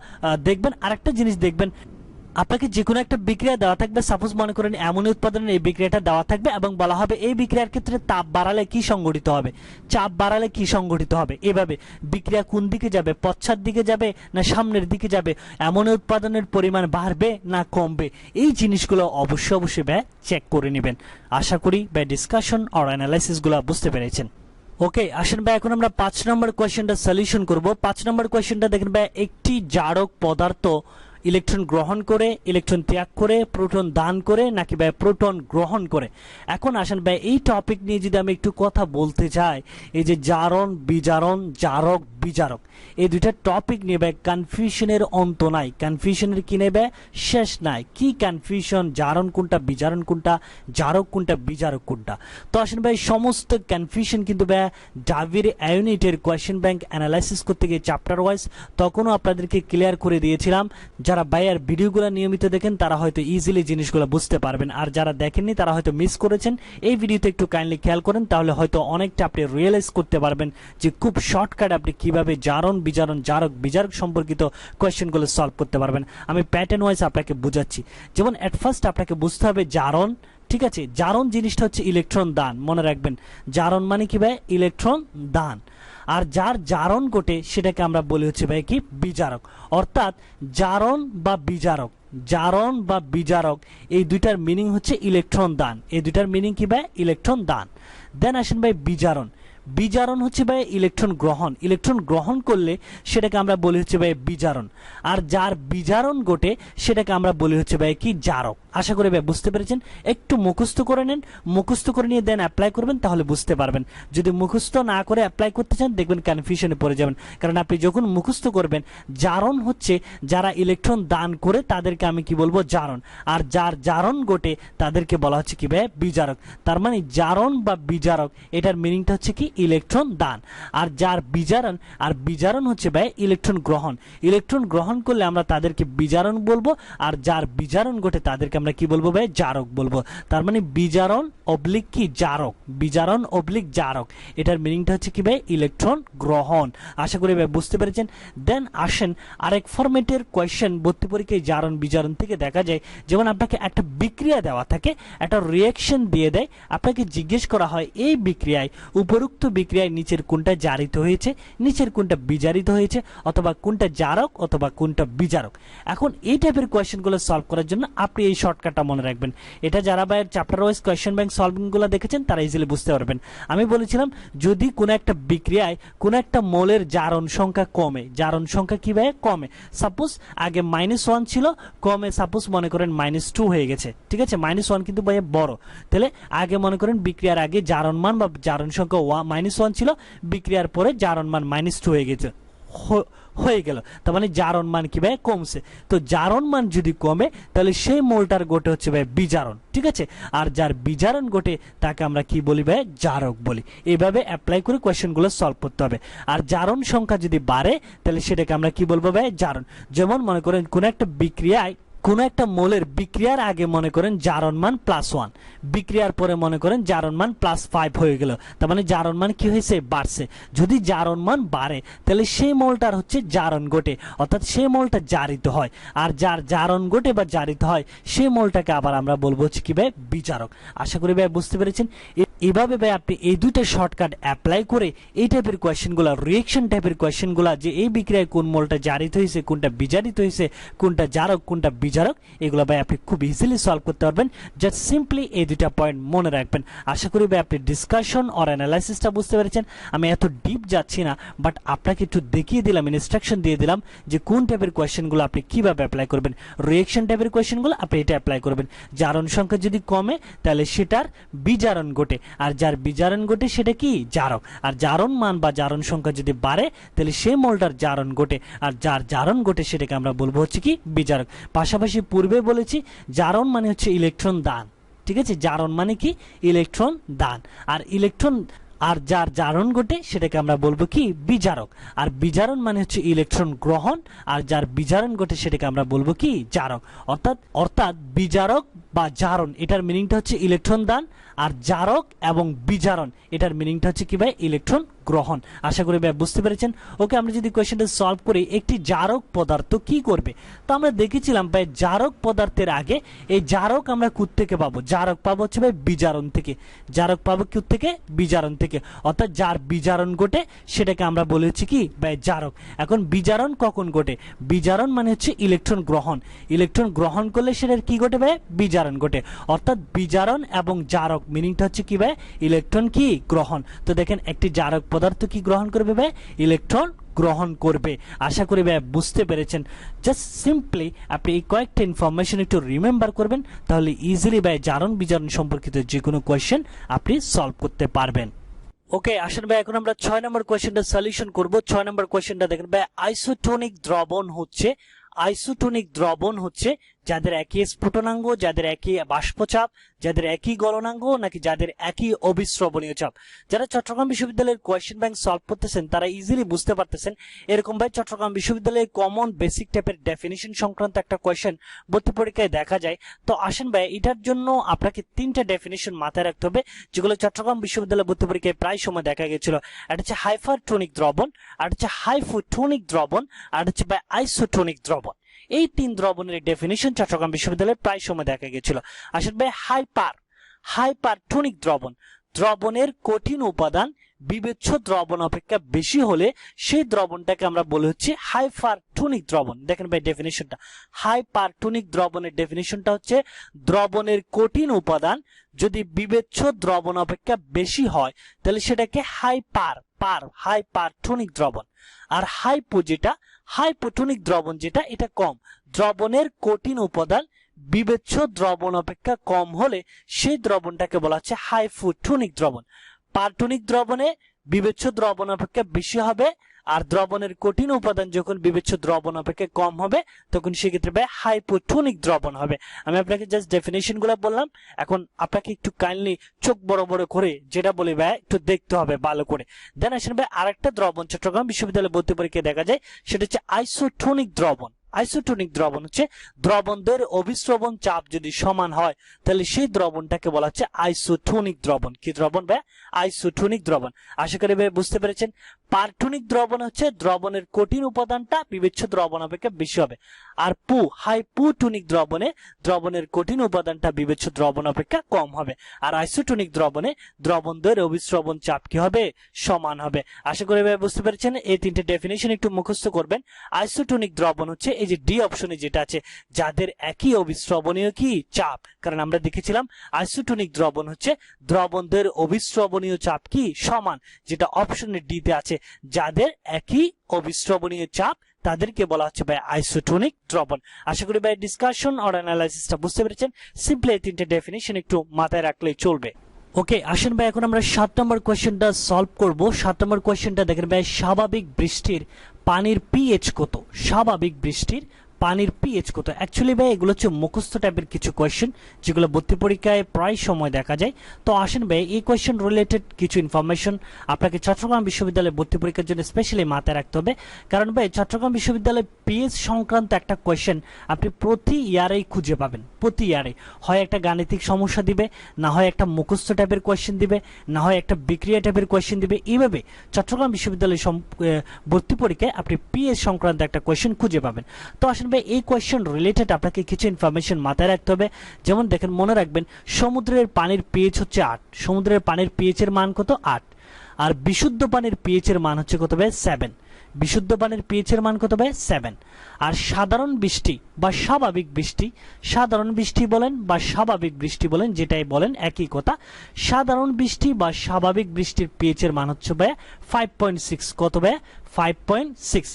দেখবেন। আরেকটা জিনিস দেখবেন, আপনাকে যে কোনো একটা বিক্রিয়া দেওয়া থাকবে, সাপোজ মনে করেন অ্যামোনিয়া উৎপাদনের এই বিক্রিয়াটা দেওয়া থাকবে এবং বলা হবে এই বিক্রিয়ার ক্ষেত্রে তাপ বাড়ালে কি সংঘটিত হবে, চাপ বাড়ালে কি সংঘটিত হবে। এভাবে বিক্রিয়া কোন দিকে যাবে, পশ্চাৎ দিকে যাবে না সামনের দিকে যাবে, অ্যামোনিয়া উৎপাদনের পরিমাণ বাড়বে না কমবে, এই জিনিসগুলো অবশ্যই ভাই চেক করে নেবেন। আশা করি ভাই ডিসকাশন অর অ্যানালাইসিস গুলো বুঝতে পেরেছেন। ওকে, আসেন ভাই এখন আমরা 5 নম্বর কোয়েশ্চেনটা সলিউশন করব। 5 নম্বর কোয়েশ্চেনটা দেখেন ভাই, একটি জারক পদার্থ ইলেকট্রন গ্রহণ করে, ইলেকট্রন ত্যাগ করে, প্রোটন দান করে, নাকি ভাই প্রোটন গ্রহণ করে? এখন আসেন ভাই এই টপিক নিয়ে যদি আমি একটু কথা বলতে চাই, এই যে জারণ বিজারণ, জারক বিজারক, এই দুইটা টপিক নিয়ে ভাই কনফিউশনের অন্ত নাই, কনফিউশনের কি নেবে শেষ নাই। কি কনফিউশন, জারণ কোনটা, বিজারণ কোনটা, জারক কোনটা, বিজারক কোনটা। তো আসেন ভাই সমস্ত কনফিউশন কিন্তু ভাই ডাভির ইউনিটের কোয়েশ্চেন ব্যাংক অ্যানালাইসিস করতে গিয়ে চ্যাপ্টার ওয়াইজ তখনও আপনাদেরকে ক্লিয়ার করে দিয়েছিলাম। যারা ভাইয়ার ভিডিওগুলো নিয়মিত দেখেন তারা হয়তো ইজিলি জিনিসগুলো বুঝতে পারবেন, আর যারা দেখেননি তারা হয়তো মিস করেছেন। এই ভিডিওতে একটু কাইন্ডলি খেয়াল করেন, তাহলে হয়তো অনেকটা আপনি রিয়েলাইজ করতে পারবেন যে খুব শর্টকাট আপনি কিভাবে জারণ বিজারণ, জারক বিজারক সম্পর্কিত কোয়েশ্চেনগুলো সলভ করতে পারবেন। আমি প্যাটার্ন ওয়াইজ আপনাকে বুঝাচ্ছি। যেমন এট ফার্স্ট আপনাকে বুঝতে হবে জারণ, ঠিক আছে? জারণ জিনিসটা হচ্ছে ইলেকট্রন দান, মনে রাখবেন। জারণ মানে কি ভাই? ইলেকট্রন দান। আর যার জারণ ঘটে সেটাকে আমরা বলি হচ্ছে ভাই কি? বিজারক। অর্থাৎ জারণ বা বিজারক, জারণ বা বিজারক এই দুইটার মিনিং হচ্ছে ইলেকট্রন দান। এই দুইটার মিনিং কি ভাই? ইলেকট্রন দান। দেন আসেন ভাই বিজারণ। বিজারণ হচ্ছে ভাই ইলেকট্রন গ্রহণ। ইলেকট্রন গ্রহণ করলে সেটাকে আমরা বলি হচ্ছে ভাই বিজারণ। আর যার বিজারণ ঘটে সেটাকে আমরা বলি হচ্ছে ভাই কি? জারক। আশা করি ভাই বুঝতে পেরেছেন। একটু মুখস্থ করে নেন, মুখস্থ করে নিয়ে দেন অ্যাপ্লাই করবেন, তাহলে বুঝতে পারবেন। যদি মুখস্থ না করে অ্যাপ্লাই করতে চান দেখবেন কনফিউশনে পড়ে যাবেন। কারণ আপনি যখন মুখস্থ করবেন, জারণ হচ্ছে যারা ইলেকট্রন দান করে তাদেরকে আমি কি বলবো? জারণ। আর যার জারণ ঘটে তাদেরকে বলা হচ্ছে কি ভাই? বিজারক। তার মানে জারণ বা বিজারক এটার মিনিংটা হচ্ছে কি? ইলেকট্রন দান। আর যার বিজারণ, আর বিজারণ হচ্ছে ভাই ইলেকট্রন গ্রহণ। ইলেকট্রন গ্রহণ করলে আমরা তাদেরকে বিজারণ বলবো, আর যার বিজারণ ঘটে তাদেরকে আমরা কি বলবো ভাই? জারক বলবো। তার মানে বিজারণ অবলিক কি? জারক। বিজারণ অবলিক জারক এটার মিনিংটা হচ্ছে কি ভাই? ইলেকট্রন গ্রহণ। আশা করি ভাই বুঝতে পেরেছেন। দেন আসেন আরেক ফরম্যাটের কোয়েশ্চেন ভর্তি পরীক্ষায় জারণ বিজারণ থেকে দেখা যায়। যেমন আপনাকে একটা বিক্রিয়া দেওয়া থাকে, একটা রিঅ্যাকশন দিয়ে দেয়, আপনাকে জিজ্ঞেস করা হয় এই বিক্রিয়ায়, উপরোক্ত বিক্রিয়ায় নিচের কোনটা জারিত হয়েছে, নিচের কোনটা বিজারিত হয়েছে, অথবা কোনটা জারক অথবা কোনটা বিজারক। এখন এই টাইপের কোয়েশ্চেনগুলো সলভ করার জন্য আপনি এই শর্টকাটটা মনে রাখবেন। এটা যারা ভাইয়ের চ্যাপ্টার ওয়াইজ কোয়েশ্চেন ব্যাংক সলভিংগুলো দেখেছেন তারা ইজিলি বুঝতে পারবেন। আমি বলেছিলাম যদি কোনো একটা বিক্রিয়ায় কোনো একটা মোলের জারণ সংখ্যা কমে, জারণ সংখ্যা কি ভাই? কমে। সাপোজ আগে -1 ছিল, কমে সাপোজ মনে করেন -2 হয়ে গেছে, ঠিক আছে? -1 কিন্তু ভাই বড়। তাহলে আগে মনে করেন বিক্রিয়ার আগে জারণ মান বা জারণ সংখ্যা -1 ছিল, বিক্রিয়ার পরে জারণ মান -2 হয়ে গেছে, হয়ে গেল। তার মানে জারণ মান কি ভাই? কমছে। তো জারণ মান যদি কমে তাহলে সেই মোলটার ঘটে হচ্ছে ভাই বিজারণ, ঠিক আছে? আর যার বিজারণ ঘটে তাকে আমরা কি বলি ভাই? জারক বলি। এইভাবে অ্যাপ্লাই করে কোয়েশ্চেনগুলো সলভ করতে হবে। আর জারণ সংখ্যা যদি বাড়ে তাহলে সেটাকে আমরা কি বলবো ভাই? জারণ। যেমন মনে করেন কোন একটা বিক্রিয়ায়, কোন একটা মোলের বিক্রিয়ার আগে মনে করেন জারণ মান +1, বিক্রিয়ার পরে মনে করেন জারণ মান +5 হয়ে গেল। তার মানে জারণ মান কি হয়েছে? বাড়ছে। যদি জারণ মান বাড়ে তাহলে সেই মোলটার হচ্ছে জারণ ঘটে, অর্থাৎ সেই মোলটা জারিত হয়। আর যার জারণ ঘটে বা জারিত হয় সেই মোলটাকে আবার আমরা বলবো হচ্ছে কি ভাই? বিজারক। আশা করি ভাই বুঝতে পেরেছেন। এইভাবে ভাই আপনি এই দুইটা শর্টকাট অ্যাপ্লাই করে এই টাইপের কোয়েশ্চেনগুলো, রিঅ্যাকশন টাইপের কোয়েশ্চেনগুলো, যে এই বিক্রিয়ায় কোন মোলটা জারিত হয়েছে, কোনটা বিজারিত হয়েছে, কোনটা জারক কোনটা বিজারক, এগুলো ভাই আপনি খুব ইজিলি সলভ করতে পারবেন। জাস্ট সিম্পলি এই দুইটা পয়েন্ট মনে রাখবেন। আশা করি ভাই আপনি ডিসকাশন অর অ্যানালাইসিসটা বুঝতে পেরেছেন। আমি এত ডিপ যাচ্ছি না, বাট আপনাকে একটু দেখিয়ে দিলাম, ইনস্ট্রাকশন দিয়ে দিলাম যে কোন টাইপের কোয়েশ্চেনগুলো আপনি কিভাবে অ্যাপ্লাই করবেন। রিঅ্যাকশন টাইপের কোয়েশ্চেনগুলো আপনি এটা অ্যাপ্লাই করবেন। জারণ সংখ্যা যদি কমে তাহলে সেটার বিজারণ ঘটে, আর যার বিজারণ ঘটে সেটা কি? জারক। আর জারণ মান বা জারণ সংখ্যা যদি বাড়ে তাহলে সেই মোলটার জারণ ঘটে, আর যার জারণ ঘটে সেটাকে আমরা বলবো হচ্ছে কি? বিজারক। পাশাপাশি পূর্বে বলেছি জারণ মানে হচ্ছে ইলেকট্রন দান, ঠিক আছে? জারণ মানে কি? ইলেকট্রন দান। আর ইলেকট্রন, আর যার জারণ ঘটে সেটাকে আমরা বলবো কি? বিজারক। আর বিজারণ মানে হচ্ছে ইলেকট্রন গ্রহণ, আর যার বিজারণ ঘটে সেটাকে আমরা বলবো কি? জারক। অর্থাৎ বিজারক বা জারণ এটার মিনিংটা হচ্ছে ইলেকট্রন দান, আর জারক এবং বিজারণ এটার মিনিংটা হচ্ছে কি ভাই? ইলেকট্রন গ্রহণ। আশা করি ভাই বুঝতে পেরেছেন। ওকে, আমরা যদি কোয়েশ্চেনটা সলভ করি, একটি জারক পদার্থ কি করবে? তো আমরা দেখেছিলাম ভাই জারক পদার্থের আগে এই জারক আমরা কোথা থেকে পাবো? জারক পাবো হচ্ছে ভাই বিজারণ থেকে। জারক পাবো কোথা থেকে? বিজারণ থেকে। অর্থাৎ যার বিজারণ ঘটে সেটাকে আমরা বলি হচ্ছে কি ভাই? জারক। এখন বিজারণ কখন ঘটে? বিজারণ মানে হচ্ছে ইলেকট্রন গ্রহণ। ইলেকট্রন গ্রহণ করলে সেটার কি ঘটে ভাই? বিজারণ ঘটে। অর্থাৎ বিজারণ এবং জারক মিনিংটা হচ্ছে কি ভাই? ইলেকট্রন কি? গ্রহণ। তো দেখেন একটি জারক পদার্থ কি গ্রহণ করবে ভাই? ইলেকট্রন গ্রহণ করবে। আশা করি ভাই বুঝতে পেরেছেন। জাস্ট সিম্পলি আপনি এই কয়েকটা ইনফরমেশন একটু রিমেম্বার করবেন, তাহলে ইজিলি ভাই জারণ বিজারণ সম্পর্কিত যে কোনো কোয়েশ্চেন আপনি সলভ করতে পারবেন। ওকে, আসেন ভাই এখন আমরা 6 নম্বর কোয়েশ্চেনটা সলিউশন করব। 6 নম্বর কোয়েশ্চেনটা দেখেন ভাই, আইসোটোনিক দ্রবণ হচ্ছে যাদের একই স্ফুটনাঙ্গ, যাদের একই বাষ্পচাপ, যাদের একই গলনাঙ্গ, নাকি যাদের একই অবিস্রবণীয় চাপ। যারা চট্টগ্রাম বিশ্ববিদ্যালয়ের কোয়েশ্চেন ব্যাংক সলভ করতেছেন তারা ইজিলি বুঝতে পারতেছেন এরকম ভাই চট্টগ্রাম বিশ্ববিদ্যালয়ের কমন বেসিক টাইপের ডেফিনিশন সংক্রান্ত একটা কোয়েশ্চেন ভর্তি পরীক্ষায় দেখা যায়। তো আসেন ভাই এটার জন্য আপনাকে 3টা ডেফিনিশন মাথায় রাখতে হবে, যেগুলো চট্টগ্রাম বিশ্ববিদ্যালয় ভর্তি পরীক্ষায় প্রায় সময় দেখা গেছিল। এটা হচ্ছে হাইপারটোনিক দ্রবণ, আর হচ্ছে হাইপোটোনিক দ্রবণ, আর হচ্ছে ভাই আইসোটোনিক দ্রবণ। এই 3 দ্রবণের ডেফিনিশন চট্টগ্রাম বিশ্ববিদ্যালয়ে প্রায় সময় দেখা গেছিল। আসলে ভাই হাইপারটোনিক দ্রবণের কঠিন উপাদান বিবেচ্য দ্রবণ অপেক্ষা বেশি হলে সেই দ্রবণটাকে আমরা বলি হচ্ছে হাইপারটোনিক দ্রবণ। দেখেন ভাই ডেফিনিশনটা, হাইপারটোনিক দ্রবণের ডেফিনিশনটা হচ্ছে দ্রবণের কঠিন উপাদান যদি বিবেচ্য দ্রবণ অপেক্ষা বেশি হয় তাহলে সেটাকে হাইপারটোনিক দ্রবণ। আর হাইপোটোনিক দ্রবণ যেটা, এটা কম। দ্রবণের কঠিন উপাদান বিবেচ্য দ্রবণ অপেক্ষা কম হলে সেই দ্রবণটাকে বলা হচ্ছে হাইপোটোনিক দ্রবণ। পারটোনিক দ্রবণে বিবেচ্য দ্রবণ অপেক্ষা বেশি হবে, আর দ্রবণের কঠিন উপাদান যখন বিবেচ্য দ্রবণ অপেক্ষা কম হবে তখন সেক্ষেত্রে ভাই হাইপোটোনিক দ্রবণ হবে। আমি আপনাকে জাস্ট ডেফিনেশন গুলো বললাম, এখন আপনাকে একটু কাইন্ডলি চোখ বড় বড় করে যেটা বলি ভাই একটু দেখতে হবে ভালো করে। দেন আসেন ভাই আরেকটা দ্রবণ চট্টগ্রাম বিশ্ববিদ্যালয় ভর্তি পরীক্ষায় দেখা যায়, সেটা হচ্ছে আইসোটোনিক দ্রবণ। আইসোটোনিক দ্রবণ হচ্ছে দ্রবণদের অভিস্রবণ চাপ যদি সমান হয় তাহলে সেই দ্রবণটাকে বলা হচ্ছে আইসোটোনিক দ্রবণ। কি দ্রবণ ভাই? আইসোটোনিক দ্রবণ। আশা করি ভাই বুঝতে পেরেছেন। পারটোনিক দ্রবণ হচ্ছে দ্রবণের কঠিন উপাদানটা বিবেচ্য দ্রবণ অপেক্ষা বেশি হবে, আর হাইপোটোনিক দ্রবণে দ্রবণের কঠিন উপাদানটা বিবেচ্য দ্রবণ অপেক্ষা কম হবে, আর আইসোটোনিক দ্রবণে দ্রবণদের অভিস্রবণ চাপ কি হবে? সমান হবে। আশা করি ভাই বুঝতে পেরেছেন। এই 3টে ডেফিনেশন একটু মুখস্থ করবেন। আইসোটোনিক দ্রবণ হচ্ছে এই যে ডি অপশনে যেটা আছে, যাদের একই অবিস্রবণীয় কি চাপ, কারণ আমরা দেখেছিলাম আইসোটোনিক দ্রবণ হচ্ছে দ্রবণদের অবিস্রবণীয় চাপ কি সমান, যেটা অপশনে ডি তে আছে, যাদের একই অবিস্রবণীয় চাপ তাদেরকে বলা হচ্ছে ভাই আইসোটোনিক দ্রবণ। আশা করি ভাই ডিসকাশন অর অ্যানালাইসিসটা বুঝতে পেরেছেন। সিম্পলি এই 3টে ডেফিনেশন একটু মাথায় রাখলেই চলবে। ওকে, আসেন ভাই এখন আমরা 7 নম্বর কোয়েশ্চেনটা সলভ করব। 7 নম্বর কোয়েশ্চেনটা দেখেন ভাই, স্বাভাবিক বৃষ্টির পানির পিএইচ কত? স্বাভাবিক বৃষ্টির পানির পিএইচ কত? অ্যাকচুয়ালি ভাই এগুলো হচ্ছে মুখস্থ টাইপের কিছু কোয়েশ্চেন যেগুলো ভর্তি পরীক্ষায় প্রায় সময় দেখা যায়। তো আসেন ভাই এই কোয়েশ্চেন রিলেটেড কিছু ইনফরমেশন আপনাকে চট্টগ্রাম বিশ্ববিদ্যালয়ে ভর্তি পরীক্ষার জন্য স্পেশালি মাথায় রাখতে হবে, কারণ ভাই চট্টগ্রাম বিশ্ববিদ্যালয়ে পিএইচ সংক্রান্ত একটা কোয়েশ্চেন আপনি প্রতি ইয়ারেই খুঁজে পাবেন। প্রতি ইয়ারে হয় একটা গাণিতিক সমস্যা দিবে, না হয় একটা মুখস্থ টাইপের কোয়েশ্চেন দিবে, না হয় একটা বিক্রিয়া টাইপের কোয়েশ্চেন দিবে। এইভাবে চট্টগ্রাম বিশ্ববিদ্যালয় ভর্তি পরীক্ষায় আপনি পিএইচ সংক্রান্ত একটা কোয়েশ্চেন খুঁজে পাবেন। তো আসেন ভাই এই কোয়েশ্চেন রিলেটেড আপনাকে কিছু ইনফরমেশন মাথায় রাখতে হবে। যেমন দেখেন, মনে রাখবেন সমুদ্রের পানির পিএইচ হচ্ছে 8। সমুদ্রের পানির পিএইচ এর মান কত? 8। আর বিশুদ্ধ পানির পিএইচ এর মান হচ্ছে কত ভাই? 7। বিশুদ্ধ পানির পিএইচ এর মান কত ভাই? 7। আর সাধারণ বৃষ্টি বা স্বাভাবিক বৃষ্টি, সাধারণ বৃষ্টি বলেন বা স্বাভাবিক বৃষ্টি বলেন, যেটাই বলেন একই কথা। সাধারণ বৃষ্টি বা স্বাভাবিক বৃষ্টির পিএইচ এর মান হচ্ছে ভাই 5.6। কত ভাই? 5.6।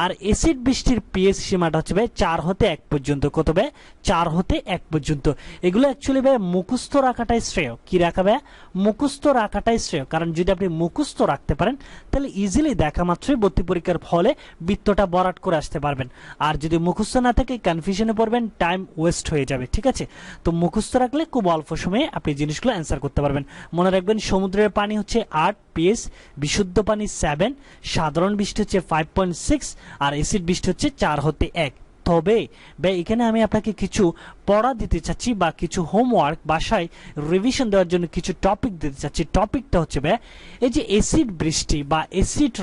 আর এসিড বৃষ্টির পিএইচ সীমাটা হচ্ছে ভাই 4 হতে 1 পর্যন্ত। কত ভাই? 4 হতে 1 পর্যন্ত। এগুলো অ্যাকচুয়ালি ভাই মুখস্থ রাখাটাই শ্রেয়। কি রাখা ভাই? মুখস্থ রাখাটাই শ্রেয়, কারণ যদি আপনি মুখস্থ রাখতে পারেন তাহলে ইজিলি দেখা মাত্রই ভর্তি পরীক্ষার ফলে বৃত্তটা বরাট করে আসতে পারবেন। আর যদি মুখস্থ না থাকে কনফিউশনে পড়বেন, টাইম ওয়েস্ট হয়ে যাবে। ঠিক আছে, তো মুখস্থ রাখলে খুব অল্প সময়ে আপনি জিনিসগুলো অ্যান্সার করতে পারবেন। মনে রাখবেন সমুদ্রের পানি হচ্ছে 8 পিএইচ, বিশুদ্ধ পানি 7, সাধারণ বৃষ্টি হচ্ছে 5.6, আর এসিড বৃষ্টি হচ্ছে 4 হতে 1। তবে ভাই এখানে আমি আপনাকে কিছু পড়া দিতে চাচ্ছি বা কিছু হোমওয়ার্ক বাসায় রিভিশন দেওয়ার জন্য কিছু টপিক দিতে চাচ্ছি। টপিকটা হচ্ছে ভাই এই যে এসিড বৃষ্টি বা এসিড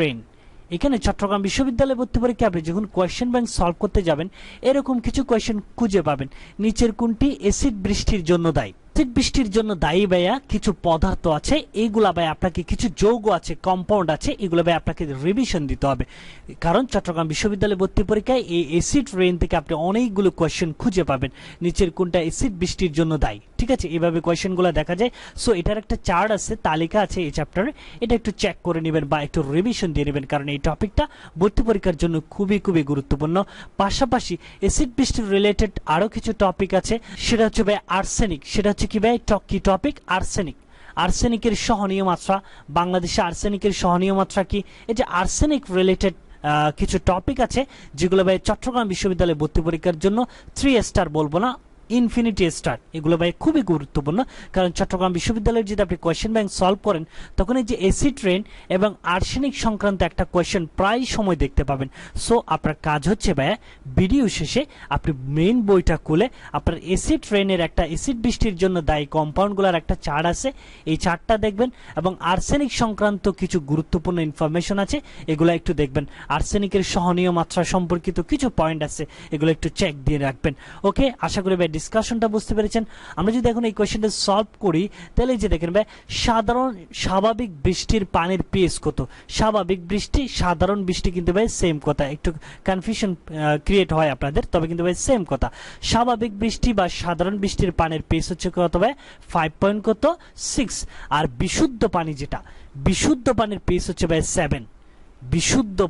রেইন। এখানে চট্টগ্রাম বিশ্ববিদ্যালয়ে ভর্তি পরীক্ষা আপনি যখন কোয়েশ্চেন ব্যাংক সলভ করতে যাবেন এরকম কিছু কোয়েশ্চেন খুঁজে পাবেন। নিচের কোনটি এসিড বৃষ্টির জন্য দায়ী? অ্যাসিড বৃষ্টির জন্য দায়ী ভাইয়া কিছু পদার্থ আছে, এইগুলা ভাই আপনাকে কিছু যৌগ আছে, কম্পাউন্ড আছে, এগুলো ভাই আপনাকে রিভিশন দিতে হবে। কারণ চট্টগ্রাম বিশ্ববিদ্যালয় ভর্তি পরীক্ষায় এই অ্যাসিড রেইন থেকে আপনি অনেকগুলো কোয়েশ্চেন খুঁজে পাবেন, নিচের কোনটা অ্যাসিড বৃষ্টির জন্য দায়ী। ঠিক আছে, এইভাবে কোয়েশ্চেনগুলো দেখা যায়। সো এটার একটা চার্ট আছে, তালিকা আছে এই চ্যাপ্টারে, এটা একটু চেক করে নেবেন বা একটু রিভিশন দিয়ে নেবেন, কারণ এই টপিকটা ভর্তি পরীক্ষার জন্য খুবই খুবই গুরুত্বপূর্ণ। পাশাপাশি অ্যাসিড বৃষ্টির রিলেটেড আরো কিছু টপিক আছে, সেটা হচ্ছে ভাই আর্সেনিক। সেটা হচ্ছে কি ভাই, কি টপিক? আর্সেনিক। আর্সেনিকের সহনীয় মাত্রা, বাংলাদেশে আর্সেনিকের সহনীয় মাত্রা কি, এই যে আর্সেনিক রিলেটেড কিছু টপিক আছে যেগুলো ভাই চট্টগ্রাম বিশ্ববিদ্যালয়ে ভর্তি পরীক্ষার জন্য 3 স্টার বলবো না, ইনফিনিটি স্টার, এগুলো ভাই খুবই গুরুত্বপূর্ণ। কারণ চট্টগ্রাম বিশ্ববিদ্যালয়ের যদি আপনি কোয়েশ্চেন ব্যাংক সলভ করেন, তখন এই যে অ্যাসিড রেইন এবং আর্সেনিক সংক্রান্ত একটা কোয়েশ্চেন প্রায় সময় দেখতে পাবেন। সো আপনার কাজ হচ্ছে ভাইয়া, ভিডিও শেষে আপনি মেইন বইটা খুলে আপনার অ্যাসিড রেইনের একটা, অ্যাসিড বৃষ্টির জন্য দায়ী কম্পাউন্ডগুলোর একটা চার্ট আছে, এই চার্টটা দেখবেন এবং আর্সেনিক সংক্রান্ত কিছু গুরুত্বপূর্ণ ইনফরমেশন আছে, এগুলো একটু দেখবেন। আর্সেনিকের সহনীয় মাত্রা সম্পর্কিত কিছু পয়েন্ট আছে, এগুলো একটু চেক দিয়ে রাখবেন। ওকে, আশা করি ভাই ডিসকাশনটা বুঝতে পেরেছেন। আমরা যদি এখন এই কোয়েশ্চেনটা সলভ করি, তাহলে যে দেখেন ভাই, সাধারণ স্বাভাবিক বৃষ্টির পানির পিএইচ কত? স্বাভাবিক বৃষ্টি, সাধারণ বৃষ্টি কিন্তু ভাই সেম কথা, একটু কনফিউশন ক্রিয়েট হয় আপনাদের, তবে কিন্তু ভাই সেম কথা। স্বাভাবিক বৃষ্টি বা সাধারণ বৃষ্টির পানির পিএইচ হচ্ছে কত ভাই? 5.6। আর বিশুদ্ধ পানি, যেটা বিশুদ্ধ পানির পিএইচ হচ্ছে ভাই 7। বিশুদ্ধ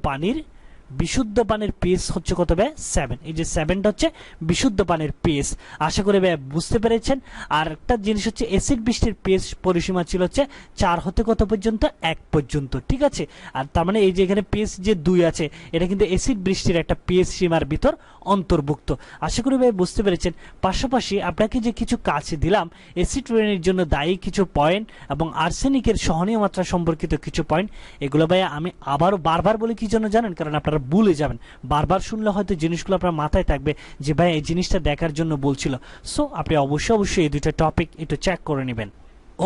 পানির পিএইচ হচ্ছে কত ভাই? 7। এই যে 7টা হচ্ছে বিশুদ্ধ পানির পিএইচ। আশা করি ভাই বুঝতে পেরেছেন। আর একটা জিনিস হচ্ছে, অ্যাসিড বৃষ্টির পিএইচ পরিসীমা ছিল হচ্ছে 4 হতে কত পর্যন্ত? 1 পর্যন্ত। ঠিক আছে, আর তার মানে এই যে এখানে পিএইচ যে 2 আছে, এটা কিন্তু অ্যাসিড বৃষ্টির একটা পিএইচ সীমার ভিতর অন্তর্ভুক্ত। আশা করি ভাই বুঝতে পেরেছেন। পাশাপাশি আপনাকে যে কিছু কাজ দিলাম, অ্যাসিড রেইনের জন্য দায়ী কিছু পয়েন্ট এবং আর্সেনিকের সহনীয় মাত্রা সম্পর্কিত কিছু পয়েন্ট, এগুলো ভাই আমি আবারও বারবার বলি কি জন্য জানেন? কারণ আপনারা ভুলে যাবেন, বারবার শুনলে হয়তো জিনিসগুলো আপনার মাথায় থাকবে যে ভাই এই জিনিসটা দেখার জন্য বলছিল। সো আপনি অবশ্যই এই দুটো টপিক একটু চেক করে নেবেন।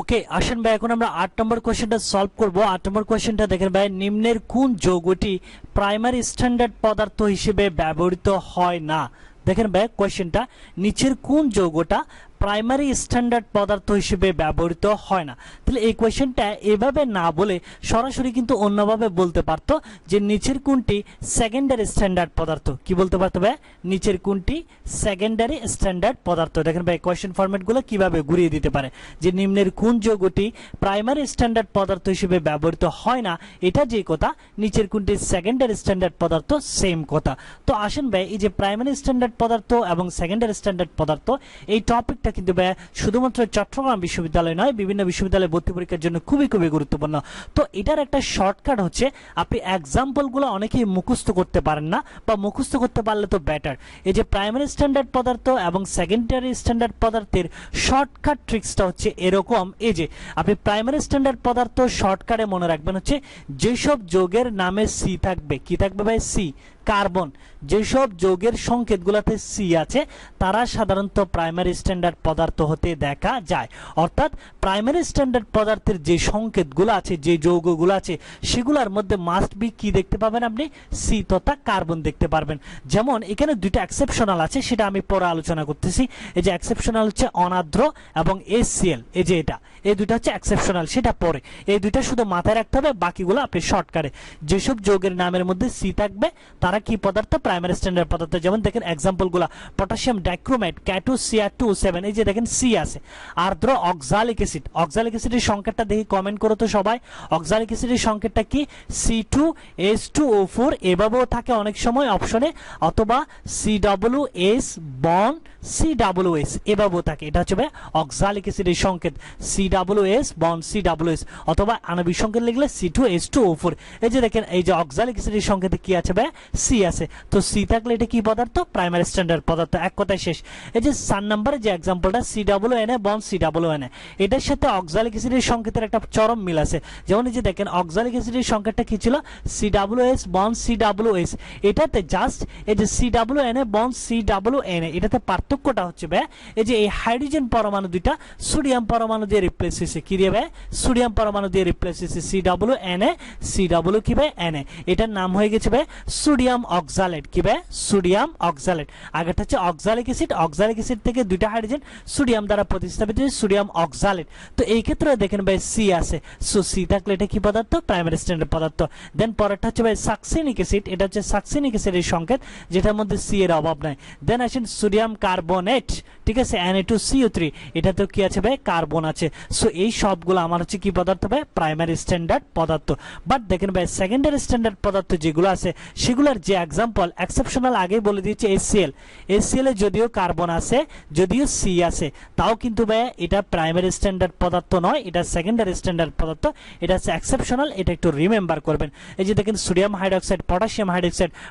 ওকে, আসেন ভাই এখন আমরা 8 নম্বর কোয়েশ্চেনটা সলভ করব। 8 নম্বর কোয়েশ্চেনটা দেখেন ভাই, নিম্নের কোন যৌগটি প্রাইমারি স্ট্যান্ডার্ড পদার্থ হিসেবে ব্যবহৃত হয় না? দেখেন ভাই কোয়েশ্চেনটা, নিচের কোন যৌগটা প্রাইমারি স্ট্যান্ডার্ড পদার্থ হিসেবে ব্যবহৃত হয় না? তাহলে এই কোয়েশ্চেনটা এভাবে না বলে সরাসরি কিন্তু অন্যভাবে বলতে পারতো যে নিচের কোনটি সেকেন্ডারি স্ট্যান্ডার্ড পদার্থ। কি বলতে পারতো ভাই? নিচের কোনটি সেকেন্ডারি স্ট্যান্ডার্ড পদার্থ। দেখেন ভাই কোয়েশ্চেন ফরম্যাটগুলো কিভাবে ঘুরিয়ে দিতে পারে, যে নিম্নের কোন যৌগটি প্রাইমারি স্ট্যান্ডার্ড পদার্থ হিসেবে ব্যবহৃত হয় না, এটা যে কথা, নিচের কোনটি সেকেন্ডারি স্ট্যান্ডার্ড পদার্থ, সেম কথা। তো আসেন ভাই, এই যে প্রাইমারি স্ট্যান্ডার্ড পদার্থ এবং সেকেন্ডারি স্ট্যান্ডার্ড পদার্থ, এই টপিকটা কিন্তু ভাই শুধুমাত্র চট্টগ্রাম বিশ্ববিদ্যালয় নয়, বিভিন্ন বিশ্ববিদ্যালয়ে ভর্তি পরীক্ষার জন্য খুবই খুবই গুরুত্বপূর্ণ। তো এটার একটা শর্টকাট হচ্ছে, আপনি এক্সাম্পলগুলো অনেকেই মুখস্থ করতে পারেন না, বা মুখস্থ করতে পারলে তো বেটার। এই যে প্রাইমারি স্ট্যান্ডার্ড পদার্থ এবং সেকেন্ডারি স্ট্যান্ডার্ড পদার্থের শর্টকাট ট্রিক্সটা হচ্ছে এরকম। এই যে আপনি প্রাইমারি স্ট্যান্ডার্ড পদার্থ শর্টকাটে মনে রাখবেন হচ্ছে, যেসব যৌগের নামে সি থাকবে, কি থাকবে ভাই? সি। কার্বন, যেসব যৌগের সংকেতগুলোতে সি আছে, তারা সাধারণত প্রাইমারি স্ট্যান্ডার্ড পদার্থ হতে দেখা যায়। অর্থাৎ প্রাইমারি স্ট্যান্ডার্ড পদার্থের যে সংকেতগুলো আছে, যে যৌগগুলো আছে, সেগুলোর মধ্যে মাস্ট বি কি দেখতে পাবেন আপনি? সি তথা কার্বন দেখতে পারবেন। যেমন এখানে দুইটা এক্সেপশনাল আছে, সেটা আমি পরে আলোচনা করতেছি। এই যে এক্সেপশনাল হচ্ছে অনার্দ্র এবং HCl, এই যে এটা, এই দুইটা হচ্ছে এক্সেপশনাল, সেটা পরে। এই দুইটা শুধু মাথায় রাখতে হবে, বাকিগুলো আপনি শর্টকাটে। যেসব যৌগের নামের মধ্যে সি থাকবে, তারা কি পদার্থ? প্রাইমারি স্ট্যান্ডার্ড পদার্থ। যেমন দেখেন এক্সাম্পলগুলো, পটাশিয়াম ডাইক্রোমেট, K2Cr2O7, এই যে দেখেন সি আছে। আর্দ্র অক্সালিক অ্যাসিড, অক্সালিক অ্যাসিডের সংকেতটা দেখি কমেন্ট করো তো সবাই। অক্সালিক অ্যাসিডের সংকেতটা কি? C2H2O4, এভাবেও থাকে অনেক সময় অপশনে, অথবা CWS বন্ড CWS, এভাবেও থাকে। এটা হচ্ছে ভাই অক্সালিক অ্যাসিডের সংকেত, CWS বন্ড CWS, অথবা আণবিক সংকেত লিখলে C2H2O4। এই যে দেখেন, এই যে অক্সালিক অ্যাসিডের সংকেতে কি আছে ভাই? সি আছে। তো সি থাকলে এটা কি পদার্থ? প্রাইমারি স্ট্যান্ডার্ড পদার্থ। এক কথায় শেষ। এই যে 4 নম্বরে যে এক্সাম্পলটা, COONA বন্ড COONA, এটার সাথে অক্সালিক অ্যাসিডের সংকেতের একটা চরম মিল আছে। যেমন এই যে দেখেন অক্সালিক অ্যাসিডের সংকেতটা কি ছিল? CWS bond CWS। এটাতে জাস্ট এই যে COONA বন্ড COONA, এটাতে পার্থক্য পার্থক্যটা হচ্ছে ভাই এই যে এই হাইড্রোজেন পরমাণু দুইটা সোডিয়াম পরমাণু দিয়ে রিপ্লেস হয়েছে কি দিয়ে ভাই সোডিয়াম পরমাণু দিয়ে রিপ্লেস হয়েছে COO কি ভাই Na এটার নাম হয়ে গেছে ভাই সোডিয়াম অক্সালেট কি ভাই সোডিয়াম অক্সালেট আগেরটা হচ্ছে অক্সালিক অ্যাসিড থেকে দুইটা হাইড্রোজেন সোডিয়াম দ্বারা প্রতিস্থাপিত হয়েছে সোডিয়াম অক্সালেট তো এই ক্ষেত্রে দেখেন ভাই C আছে সো C থাকলে এটা কি পদার্থ প্রাইমারি স্ট্যান্ডার্ড পদার্থ দেন পরেরটা হচ্ছে ভাই সাকসিনিক অ্যাসিড এটা হচ্ছে সাকসিনিক অ্যাসিডের সংকেত যেটার মধ্যে C এর অভাব নাই দেন আসেন সোডিয়াম কার্বনেট ঠিক আছে Na2CO3 এটা তো কি আছে ভাই কার্বন আছে সো এই সবগুলো আমার হচ্ছে কি পদার্থ ভাই প্রাইমারি স্ট্যান্ডার্ড পদার্থ বাট দেখেন ভাই সেকেন্ডারি স্ট্যান্ডার্ড পদার্থ যেগুলো আছে সেগুলোর যে এক্সাম্পল এক্সেপশনাল আগে বলে দিয়েছে HCl এ যদিও কার্বন আছে যদিও C আছে তাও কিন্তু ভাই এটা প্রাইমারি স্ট্যান্ডার্ড পদার্থ নয় এটা সেকেন্ডারি স্ট্যান্ডার্ড পদার্থ এটা হচ্ছে এক্সেপশনাল এটা একটু রিমেম্বার করবেন এই যে দেখেন sodium hydroxide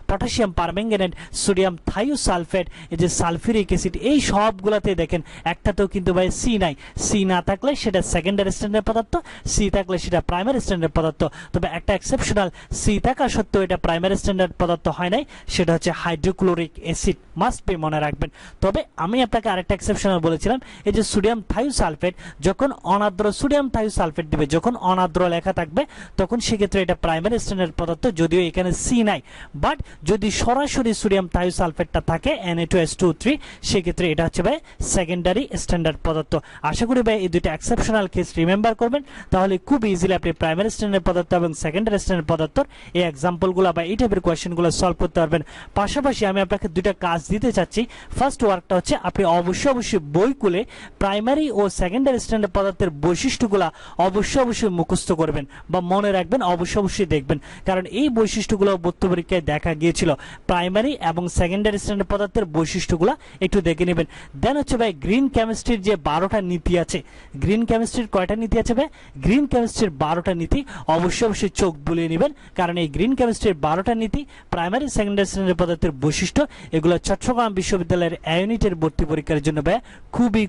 potassium permanganate sodium thiosulphate এই যে সালফিউরিক অ্যাসিড এই সবগুলোতে দেখেন একটাতেও কিন্তু ভাই C নাই C না থাকলে সেটা সেকেন্ডারি স্ট্যান্ডার্ড পদার্থ C থাকলে সেটা প্রাইমারি স্ট্যান্ডার্ড পদার্থ তবে একটা এক্সেপশনাল C থাকা সত্ত্বেও এটা প্রাইমারি স্ট্যান্ডার্ড পদার্থ হয় নাই সেটা হচ্ছে হাইড্রোক্লোরিক অ্যাসিড মাস্ট বি মনে রাখবেন তবে আমি আপনাকে আরেকটা এক্সেপশনাল বলেছিলাম এই যে সোডিয়াম থায়োসালফেট যখন অনার্দ্র সোডিয়াম থায়োসালফেট দিবে যখন অনার্দ্র লেখা থাকবে তখন সেক্ষেত্রে এটা প্রাইমারি স্ট্যান্ডার্ড পদার্থ যদিও এখানে C নাই বাট যদি সরাসরি সোডিয়াম থায়োসালফেটটা থাকে Na2S2O3 সেক্ষেত্রে এটা হচ্ছে ভাই সেকেন্ডারি স্ট্যান্ডার্ড পদার্থ আশা করি ভাই এই দুটো এক্সেপশনাল কেস রিমেম্বার করবেন তাহলে খুব ইজিলি আপনি প্রাইমারি স্ট্যান্ডার্ড পদার্থ এবং সেকেন্ডারি স্ট্যান্ডার্ড পদার্থর এই এক্সাম্পলগুলো বা এই টাইপের কোয়েশ্চেনগুলো সলভ করতে পারবেন পাশাপাশি আমি আপনাকে দুইটা কাজ দিতে চাচ্ছি ফার্স্ট ওয়ার্কটা হচ্ছে আপনি অবশ্যই বই খুলে প্রাইমারি ও সেকেন্ডারি স্ট্যান্ডার্ড পদার্থের বৈশিষ্ট্যগুলো অবশ্যই মুখস্থ করবেন বা মনে রাখবেন অবশ্যই দেখবেন কারণ এই বৈশিষ্ট্যগুলো ভর্তি পরীক্ষায় দেখা গিয়েছিল প্রাইমারি এবং সেকেন্ডারি স্ট্যান্ডার্ড পদার্থের বৈশিষ্ট্যগুলো একটু দেখে নেবেন দেন হচ্ছে ভাই গ্রিন কেমিস্ট্রির যে 12টা নীতি আছে গ্রিন কেমিস্ট্রির কয়টা নীতি আছে ভাই গ্রিন কেমিস্ট্রির 12টা নীতি অবশ্যই চোখ বুলিয়ে নেবেন কারণ এই গ্রিন কেমিস্ট্রির 12টা নীতি প্রাইমারি সেকেন্ডারি স্ট্যান্ডার্ড পদার্থের বৈশিষ্ট্য এগুলো চট্টগ্রাম বিশ্ববিদ্যালয়ের ইউনিটের ভর্তি পরীক্ষার জন্য ভাই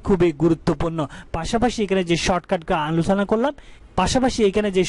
খুবই গুরুত্বপূর্ণ পাশাপাশি এখানে যে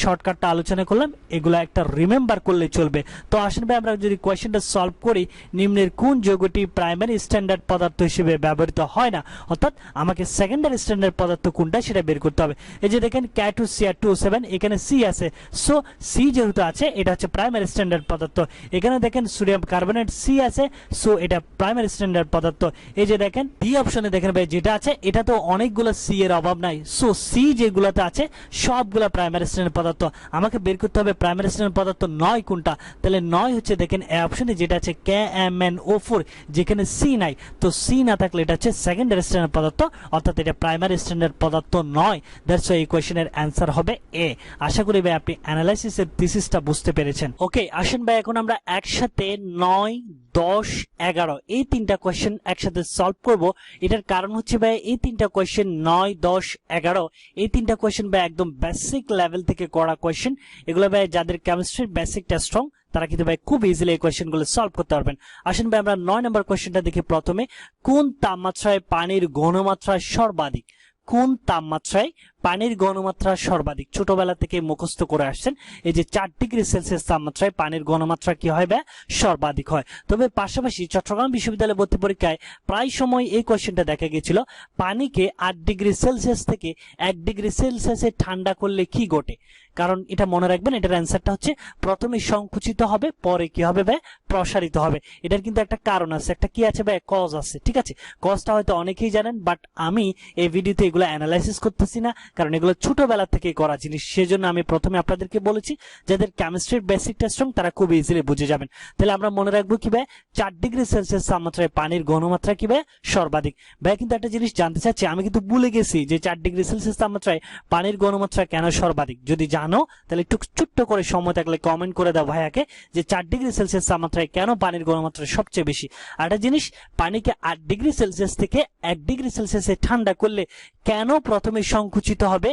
শর্টকাটটা আলোচনা করলাম এগুলো একটা রিমেম্বার করলে চলবে তো আসেন ভাই আমরা যদি কোয়েশ্চেনটা সলভ করি নিম্নের কোন যৌগটি প্রাইমারি স্ট্যান্ডার্ড পদার্থ হিসেবে ব্যবহৃত হয় না অর্থাৎ আমাকে সেকেন্ডারি স্ট্যান্ডার্ড পদার্থ কোনটা সেটা বের করতে হবে এই যে দেখেন Ca2Cr2O7 এখানে C আছে সো C যেহেতু আছে এটা হচ্ছে প্রাইমারি স্ট্যান্ডার্ড পদার্থ এখানে দেখেন সোডিয়াম কার্বনেট C আছে সো এটা প্রাইমারি স্ট্যান্ডার্ড পদার্থ এই যে দেখেন ডি অপশনে দেখেন ভাই যেটা আছে এটা তো অনেকগুলো C এর অভাব নাই সো C যেগুলোতে আছে সবগুলো প্রাইমারি স্ট্যান্ডার্ড পদার্থ আমাকে বের করতে হবে প্রাইমারি স্ট্যান্ডার্ড পদার্থ 9 কোনটা তাহলে 9 হচ্ছে দেখেন এ অপশনে যেটা আছে KMnO4 যেখানে C নাই তো C না থাকলে এটা হচ্ছে সেকেন্ডারি স্ট্যান্ডার্ড পদার্থ অর্থাৎ এটা প্রাইমারি স্ট্যান্ডার্ড পদার্থ নয় দ্যাটস ওয়াই এই কোশ্চেনের অ্যানসার হবে এ আশা করি ভাই আপনি অ্যানালাইসিসের থিসিসটা বুঝতে পেরেছেন ওকে আসেন ভাই এখন আমরা একসাথে 9 10 11 এই তিনটা কোশ্চেন একসাথে সলভ করব এটার কারণ হচ্ছে ভাই এই তিনটা কোশ্চেন 9 10 11 এই তিনটা কোশ্চেন ভাই একদম বেসিক লেভেল থেকে করা কোশ্চেন এগুলো ভাই যাদের কেমিস্ট্রির বেসিকটা স্ট্রং তারা কিন্তু ভাই খুব ইজিলি এই কোশ্চেনগুলো সলভ করতে পারবেন আসেন ভাই আমরা 9 নম্বর কোশ্চেনটা দেখি প্রথমে কোন তাপমাত্রায় পানির ঘনমাত্রা সর্বাধিক কোন তাপমাত্রায় পানির ঘনমাত্রা সর্বাধিক ছোটবেলা থেকে মুখস্থ করে আসছেন এই যে 4 ডিগ্রি সেলসিয়াস তাপমাত্রায় পানির ঘনমাত্রা কি হয় বা সর্বাধিক হয় তবে পাশাপাশি চট্টগ্রাম বিশ্ববিদ্যালয় ভর্তি পরীক্ষায় প্রায় সময় এই কোশ্চেনটা দেখা গিয়েছিল পানিকে 8 ডিগ্রি সেলসিয়াস থেকে 1 ডিগ্রি সেলসিয়াসে ঠান্ডা করলে কি ঘটে কারণ এটা মনে রাখবেন এটার অ্যানসারটা হচ্ছে প্রথমে সংকুচিত হবে পরে কি হবে ভাই প্রসারিত হবে এটার কিন্তু একটা কারণ আছে একটা কি আছে ভাই কজ আছে ঠিক আছে কজটা হয়তো অনেকেই জানেন বাট আমি এই ভিডিওতে এগুলো অ্যানালাইসিস করতেছি না কারণ এগুলো ছোটবেলা থেকে করা জিনিস সেজন্য আমি প্রথমে আপনাদেরকে বলেছি যাদের কেমিস্ট্রির বেসিকটা স্ট্রং তারা খুব ইজিলি বুঝে যাবেন তাহলে আমরা মনে রাখবো কি ভাই 4 ডিগ্রি সেলসিয়াস তাপমাত্রায় পানির ঘনমাত্রা কি ভাই সর্বাধিক ভাই কিন্তু একটা জিনিস জানতে চাচ্ছি আমি কিন্তু ভুলে গেছি যে 4 ডিগ্রি সেলসিয়াস তাপমাত্রায় পানির ঘনমাত্রা কেন সর্বাধিক যদি জানো তাহলে একটু ছোট্ট করে সময় থাকলে কমেন্ট করে দাও ভাইয়াকে যে 4 ডিগ্রি সেলসিয়াস তাপমাত্রায় কেন পানির ঘনমাত্রা সবচেয়ে বেশি আর একটা জিনিস পানিকে 8 ডিগ্রি সেলসিয়াস থেকে 1 ডিগ্রি সেলসিয়াসে ঠান্ডা করলে কেন প্রথমে সংকুচিত হবে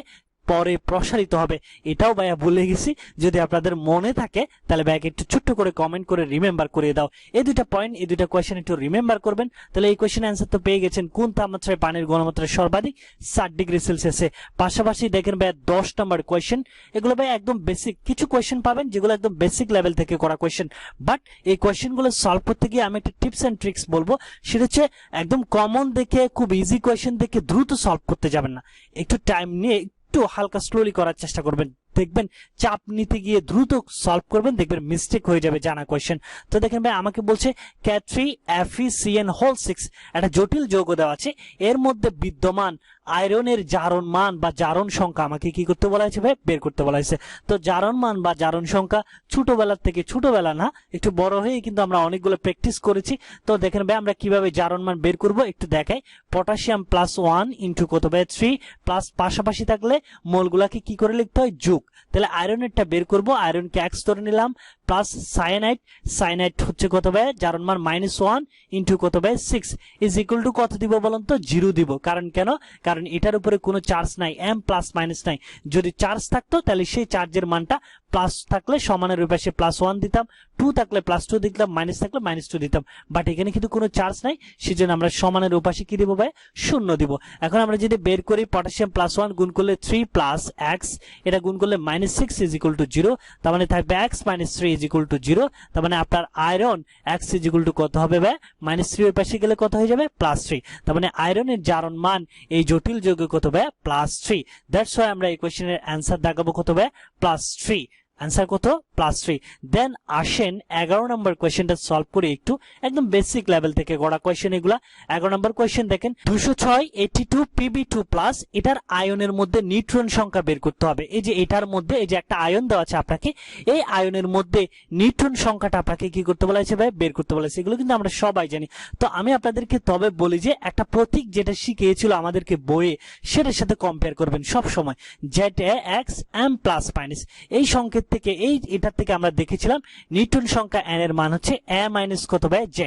পরে প্রসারিত হবে। এটাও ভাইয়া ভুলে গেছি, যদি আপনাদের মনে থাকে তাহলে ভাইয়াকে একটু ছোট্ট করে কমেন্ট করে রিমেম্বার করিয়ে দাও। এই দুইটা পয়েন্ট, এই দুইটা কোয়েশ্চেন একটু রিমেম্বার করবেন, তাহলে এই কোয়েশ্চেনের অ্যান্সার তো পেয়ে গেছেন। কোন তাপমাত্রায় পানির ঘনমাত্রা সর্বাধিক? 60 ডিগ্রি সেলসিয়াসে। পাশাপাশি দেখেন ভাইয়া 10 নম্বর কোয়েশ্চেন, এগুলো ভাই একদম বেসিক কিছু কোয়েশ্চেন পাবেন যেগুলো একদম বেসিক লেভেল থেকে করা কোয়েশ্চেন, বাট এই কোয়েশ্চেনগুলো সলভ করতে গিয়ে আমি একটা টিপস এন্ড ট্রিক্স বলবো, সেটা হচ্ছে একদম কমন দেখে খুব ইজি কোয়েশ্চেন দেখে দ্রুত সলভ করতে যাবেন না, একটু টাইম নিয়ে একটু হালকা স্লোলি করার চেষ্টা করবেন। দেখবেন চাপ নিতে গিয়ে দ্রুত সলভ করবেন, দেখবেন মিস্টেক হয়ে যাবে জানা কোয়েশ্চেন। তো দেখেন ভাই আমাকে বলছে K3FeCN6 একটা জটিল যৌগ দেওয়া আছে, এর মধ্যে বিদ্যমান আয়রনের জারণ মান বা জারণ সংখ্যা আমাকে কি করতে বলা হয়েছে ভাই? বের করতে বলা হয়েছে। তো জারণ মান বা জারণ সংখ্যা ছোটবেলার থেকে, ছোটবেলা না একটু বড় হয়ে কিন্তু আমরা অনেকগুলো প্র্যাকটিস করেছি। তো দেখেন ভাই আমরা কিভাবে জারণ মান বের করব একটু দেখাই। পটাশিয়াম +1 ইন্টু কত ভাই? 3 প্লাস পাশাপাশি থাকলে মোলগুলাকে কি করে লিখতে হয়? যোগ। তাহলে আয়রনেরটা বের করব, আয়রনকে X ধরে নিলাম, প্লাস সায়ানাইড, সায়ানাইড হচ্ছে কত ভাই? জারণ মান -1 ইন্টু কত ভাই? 6 ইজ ইকুয়াল টু কত দিব বলুন তো? 0 দিব। কারণ কেন? কারণ এটার উপরে কোনো চার্জ নাই, m প্লাস মাইনাস নাই। যদি চার্জ থাকতো তাহলে সেই চার্জের মানটা প্লাস থাকলে সমানের ওই পাশে +1 দিতাম, 2 থাকলে +2 দিতাম, মাইনাস থাকলে -2 দিতাম। বাট এখানে কিন্তু কোনো চার্জ নাই, সেজন্য আমরা সমানের ওই পাশে কি দিব ভাই? 0 দিব। এখন আমরা যদি বের করি পটাশিয়াম +1 গুণ করলে 3 প্লাস x, এটা গুণ করলে -6 ইজ ইকুয়াল টু 0, তার মানে থাকবে x - 3 ইজ ইকুয়াল টু 0। তার মানে আপনার iron x is equal to কত হবে ভাই? -3 ওই পাশে গেলে কত হয়ে যাবে? +3। তার মানে আয়রনের জারণ মান এই জটিল যৌগে কত ভাই? +3। দ্যাটস ওয়াই আমরা এই কোশ্চেনের অ্যান্সার দেখাবো কত ভাই? +3। आंसर কত? +3। দেন আসেন 11 নম্বর কোশ্চেনটা সলভ করি একটু, একদম বেসিক লেভেল থেকে গড়া কোশ্চেন এগুলা। 11 নম্বর কোশ্চেন দেখেন 206 82 Pb2+, এটার আয়নের মধ্যে নিউট্রন সংখ্যা বের করতে হবে। এই যে এটার মধ্যে এই যে একটা আয়ন দেওয়া আছে আপনাকে, এই আয়নের মধ্যে নিউট্রন সংখ্যাটা আপনাকে কি করতে বলা হয়েছে ভাই? বের করতে বলা হয়েছে। এগুলো কিন্তু আমরা সবাই জানি। তো আমি আপনাদেরকে তবে বলি যে একটা প্রতীক যেটা শিখিয়েছিল আমাদেরকে বইয়ে, সেটার সাথে কম্পেয়ার করবেন সব সময়। ZAXM+- এই সংকেত থেকে, এই এটার থেকে আমরা দেখেছিলাম নিউটন সংখ্যা n এর মান হচ্ছে a মাইনাস কত ভাই? z।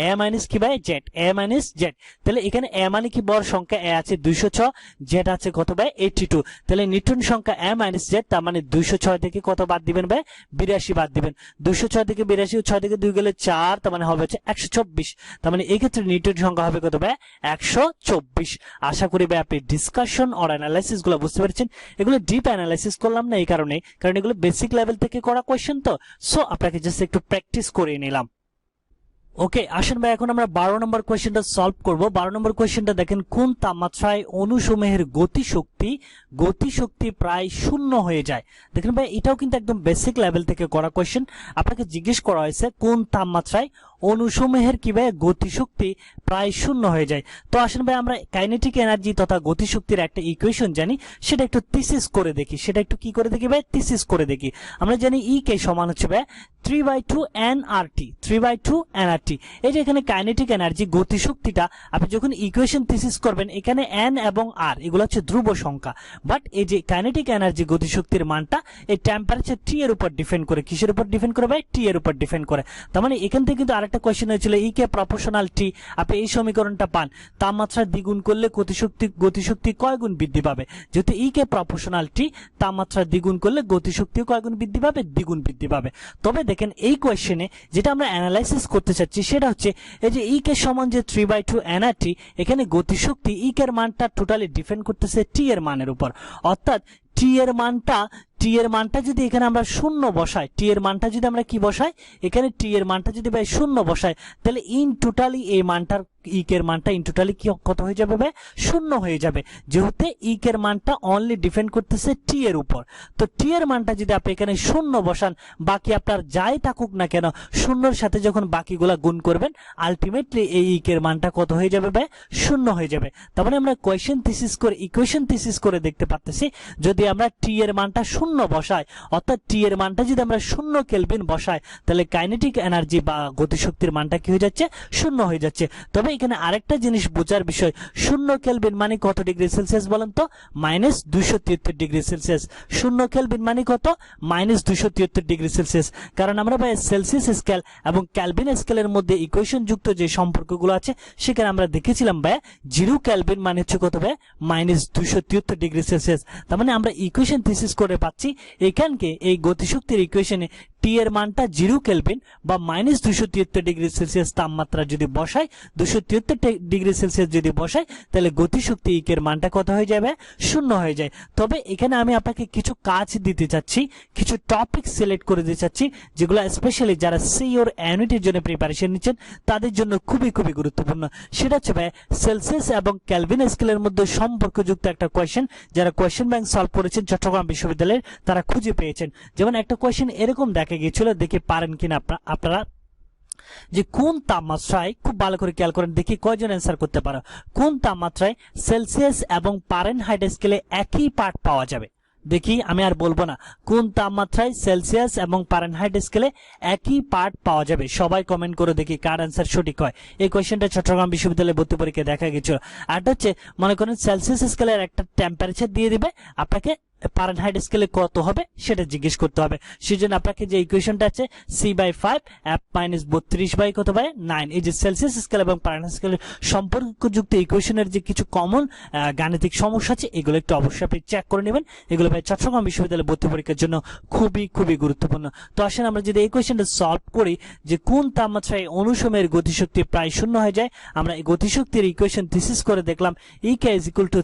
a মাইনাস কি ভাই? z। a minus z। তাহলে এখানে a মানে কি? বড় সংখ্যা a আছে 206, z আছে কত ভাই? 82। তাহলে নিউটন সংখ্যা a মাইনাস z, তার মানে 206 থেকে কত বাদ দিবেন ভাই? 82 বাদ দিবেন। 206 থেকে 82, 6 থেকে 2 গেলে 4, তার মানে হবে হচ্ছে 124। তার মানে এই ক্ষেত্রে নিউটন সংখ্যা হবে কত ভাই? 124। আশা করি ভাই আপনি ডিসকাশন অর অ্যানালাইসিস গুলো বুঝতে পেরেছেন। এগুলো ডিপ অ্যানালাইসিস করলাম না এই কারণে, কারণ এগুলো বেসিক লেভেল থেকে করা কোশ্চেন, তো সো আপনাকে জাস্ট একটু প্র্যাকটিস করে নিলাম। ওকে, আসেন ভাই এখন আমরা 12 নম্বর কোশ্চেনটা সলভ করব। 12 নম্বর কোশ্চেনটা দেখেন, কোন তাপমাত্রায় অণুসমূহের গতিশক্তি প্রায় শূন্য হয়ে যায়? দেখেন ভাই এটাও কিন্তু একদম বেসিক লেভেল থেকে করা কোশ্চেন। আপনাকে জিজ্ঞেস করা হয়েছে কোন তাপমাত্রায় অণুসমূহের কি ভাই গতিশক্তি প্রায় শূন্য হয়ে যায়। তো আসেন ভাই আমরা কাইনেটিক এনার্জি তথা গতিশক্তির একটা ইকুয়েশন জানি, সেটা একটু থিসিস করে দেখি। সেটা একটু কি করে দেখি ভাই? থিসিস করে দেখি। আমরা জানি E কে সমান হচ্ছে ভাই 3/2 nRT। 3/2 nRT। এই যে এখানে কাইনেটিক এনার্জি গতিশক্তিটা আপনি যখন ইকুয়েশন থিসিস করবেন, এখানে n এবং r এগুলো হচ্ছে ধ্রুব সংখ্যা, বাট এই যে কাইনেটিক এনার্জি গতিশক্তির মানটা এই টেম্পারেচার T এর উপর ডিপেন্ড করে। কিসের উপর ডিপেন্ড করে ভাই? T এর উপর ডিপেন্ড করে। তার মানে এখান থেকে কিন্তু আরেকটা কোশ্চেন হয়েছিল E কে প্রপোর্শনাল T। আপনি এই সমীকরণটা পান, তাপমাত্রা দ্বিগুণ করলে গতিশক্তি কয় গুণ বৃদ্ধি পাবে? যেহেতু E কে প্রপোর্শনাল T, তাপমাত্রা দ্বিগুণ করলে গতিশক্তিও কয় গুণ বৃদ্ধি পাবে? দ্বিগুণ বৃদ্ধি পাবে। তবে দেখেন এই কোশ্চেনে যেটা আমরা অ্যানালাইসিস করতে চাচ্ছি সেটা হচ্ছে এই যে E কে সমান যে 3/2 nRT, এখানে গতিশক্তি E কে মানটা টোটালি ডিপেন্ড করতেছে T এর মানের উপর। অর্থাৎ T এর মানটা যদি এখানে আমরা শূন্য বসাই, T এর মানটা যদি আমরা কি বসাই? এখানে T এর মানটা যদি ভাই শূন্য বসাই, তাহলে ইন টোটালি এই মানটার E এর মানটা ইন টোটালি কি কত হয়ে যাবে ভাই? শূন্য হয়ে যাবে, যেহেতু E এর মানটা অনলি ডিপেন্ড করতেছে T এর উপর। তো T এর মানটা যদি আপনি এখানে শূন্য বসান, বাকি আপনার যাই থাকুক না কেন, শূন্যর সাথে যখন বাকিগুলা গুণ করবেন, আলটিমেটলি এই E এর মানটা কত হয়ে যাবে ভাই? শূন্য হয়ে যাবে। তার মানে আমরা ইকুয়েশন থিসিস করে দেখতে পাচ্ছি, যদি আমরা T এর মানটা শূন্য শূন্য বসাই, অর্থাৎ টি এর মানটা যদি আমরা 0 কেলভিন বসাই, তাহলে কাইনেটিক এনার্জি বা গতিশক্তির মানটা কি হয়ে যাচ্ছে, 0 হয়ে যাচ্ছে। তবে এখানে আরেকটা জিনিস বোঝার বিষয়, 0 কেলভিন মানে কত ডিগ্রি সেলসিয়াস বলেন তো? -273 ডিগ্রি সেলসিয়াস। 0 কেলভিন মানে কত? -273 ডিগ্রি সেলসিয়াস। কারণ আমরা ভাই সেলসিয়াস স্কেল এবং কেলভিন স্কেলের মধ্যে ইকুয়েশন যুক্ত যে সম্পর্কগুলো আছে সেখানে আমরা দেখেছিলাম ভাই 0 কেলভিন মানে হচ্ছে কত ভাই, -273 ডিগ্রি সেলসিয়াস। তার মানে আমরা ইকুয়েশন থিসিস করে পাচ্ছি এখানকে এই গতিশক্তির ইকুয়েশনে টি এর মানটা 0 কেলভিন বা -273 ডিগ্রি সেলসিয়াস তাপমাত্রা যদি বসাই, 273 ডিগ্রি সেলসিয়াস যদি বসাই, তাহলে গতিশক্তি ইক এর মানটা কত হয়ে যাবে, 0 হয়ে যায়। তবে এখানে আমি আপনাকে কিছু কাজ দিতে চাচ্ছি, কিছু টপিক সিলেক্ট করে দিতে চাচ্ছি, যেগুলো স্পেশালি যারা সিওর ইউনিটের জন্য প্রিপারেশন নিচ্ছেন তাদের জন্য খুবই খুবই গুরুত্বপূর্ণ। সেটা হচ্ছে ভাই সেলসিয়াস এবং কেলভিন স্কেলের মধ্যে সম্পর্কযুক্ত একটা কোয়েশ্চেন, যারা কোয়েশ্চেন ব্যাংক সলভ করেছেন চট্টগ্রাম বিশ্ববিদ্যালয়ের তারা খুঁজে পেয়েছেন। যেমন একটা কোয়েশ্চেন এরকম দেখা গিয়েছিল, দেখে পারেন কিনা আপনারা, যে কোন তাপমাত্রায়, খুব ভালো করে খেয়াল করেন দেখি কয়জন অ্যান্সার করতে পারো, কোন তাপমাত্রায় সেলসিয়াস এবং ফারেনহাইট স্কেলে একই পার্ট পাওয়া যাবে। দেখি, আমি আর বলবো না, কোন তাপমাত্রায় সেলসিয়াস এবং ফারেনহাইট স্কেলে একই পার্ট পাওয়া যাবে। সবাই কমেন্ট করে দেখি কার অ্যান্সার সঠিক হয়। এই কোয়েশ্চেনটা চট্টগ্রাম বিশ্ববিদ্যালয়ে ভর্তি পরীক্ষায় দেখা গেছিল। আর হচ্ছে মনে করেন সেলসিয়াস স্কেলের একটা টেম্পারেচার দিয়ে দিবে, আপনাকে ফারেনহাইট স্কেলে কত হবে সেটা জিজ্ঞেস করতে হবে। সেজন্য আপনাকে যে ইকুয়েশনটা আছে c/5 f-32 কত বাই 9, এই যে সেলসিয়াস স্কেল এবং ফারেনহাইট স্কেলের সম্পর্কযুক্ত ইকুয়েশনের যে কিছু কমন গাণিতিক সমস্যা আছে এগুলো একটু অবশ্যই আপনি চেক করে নেবেন। এগুলো ভাই চট্টগ্রাম বিশ্ববিদ্যালয়ে ভর্তি পরীক্ষার জন্য খুবই খুবই গুরুত্বপূর্ণ। তো আসেন আমরা যদি এই কোয়েশ্চেনটা সলভ করি, যে কোন তাপমাত্রায় অণুসময়ের গতিশক্তি প্রায় 0 হয়ে যায়, আমরা এই গতিশক্তির ইকুয়েশন থিসিস করে দেখলাম E =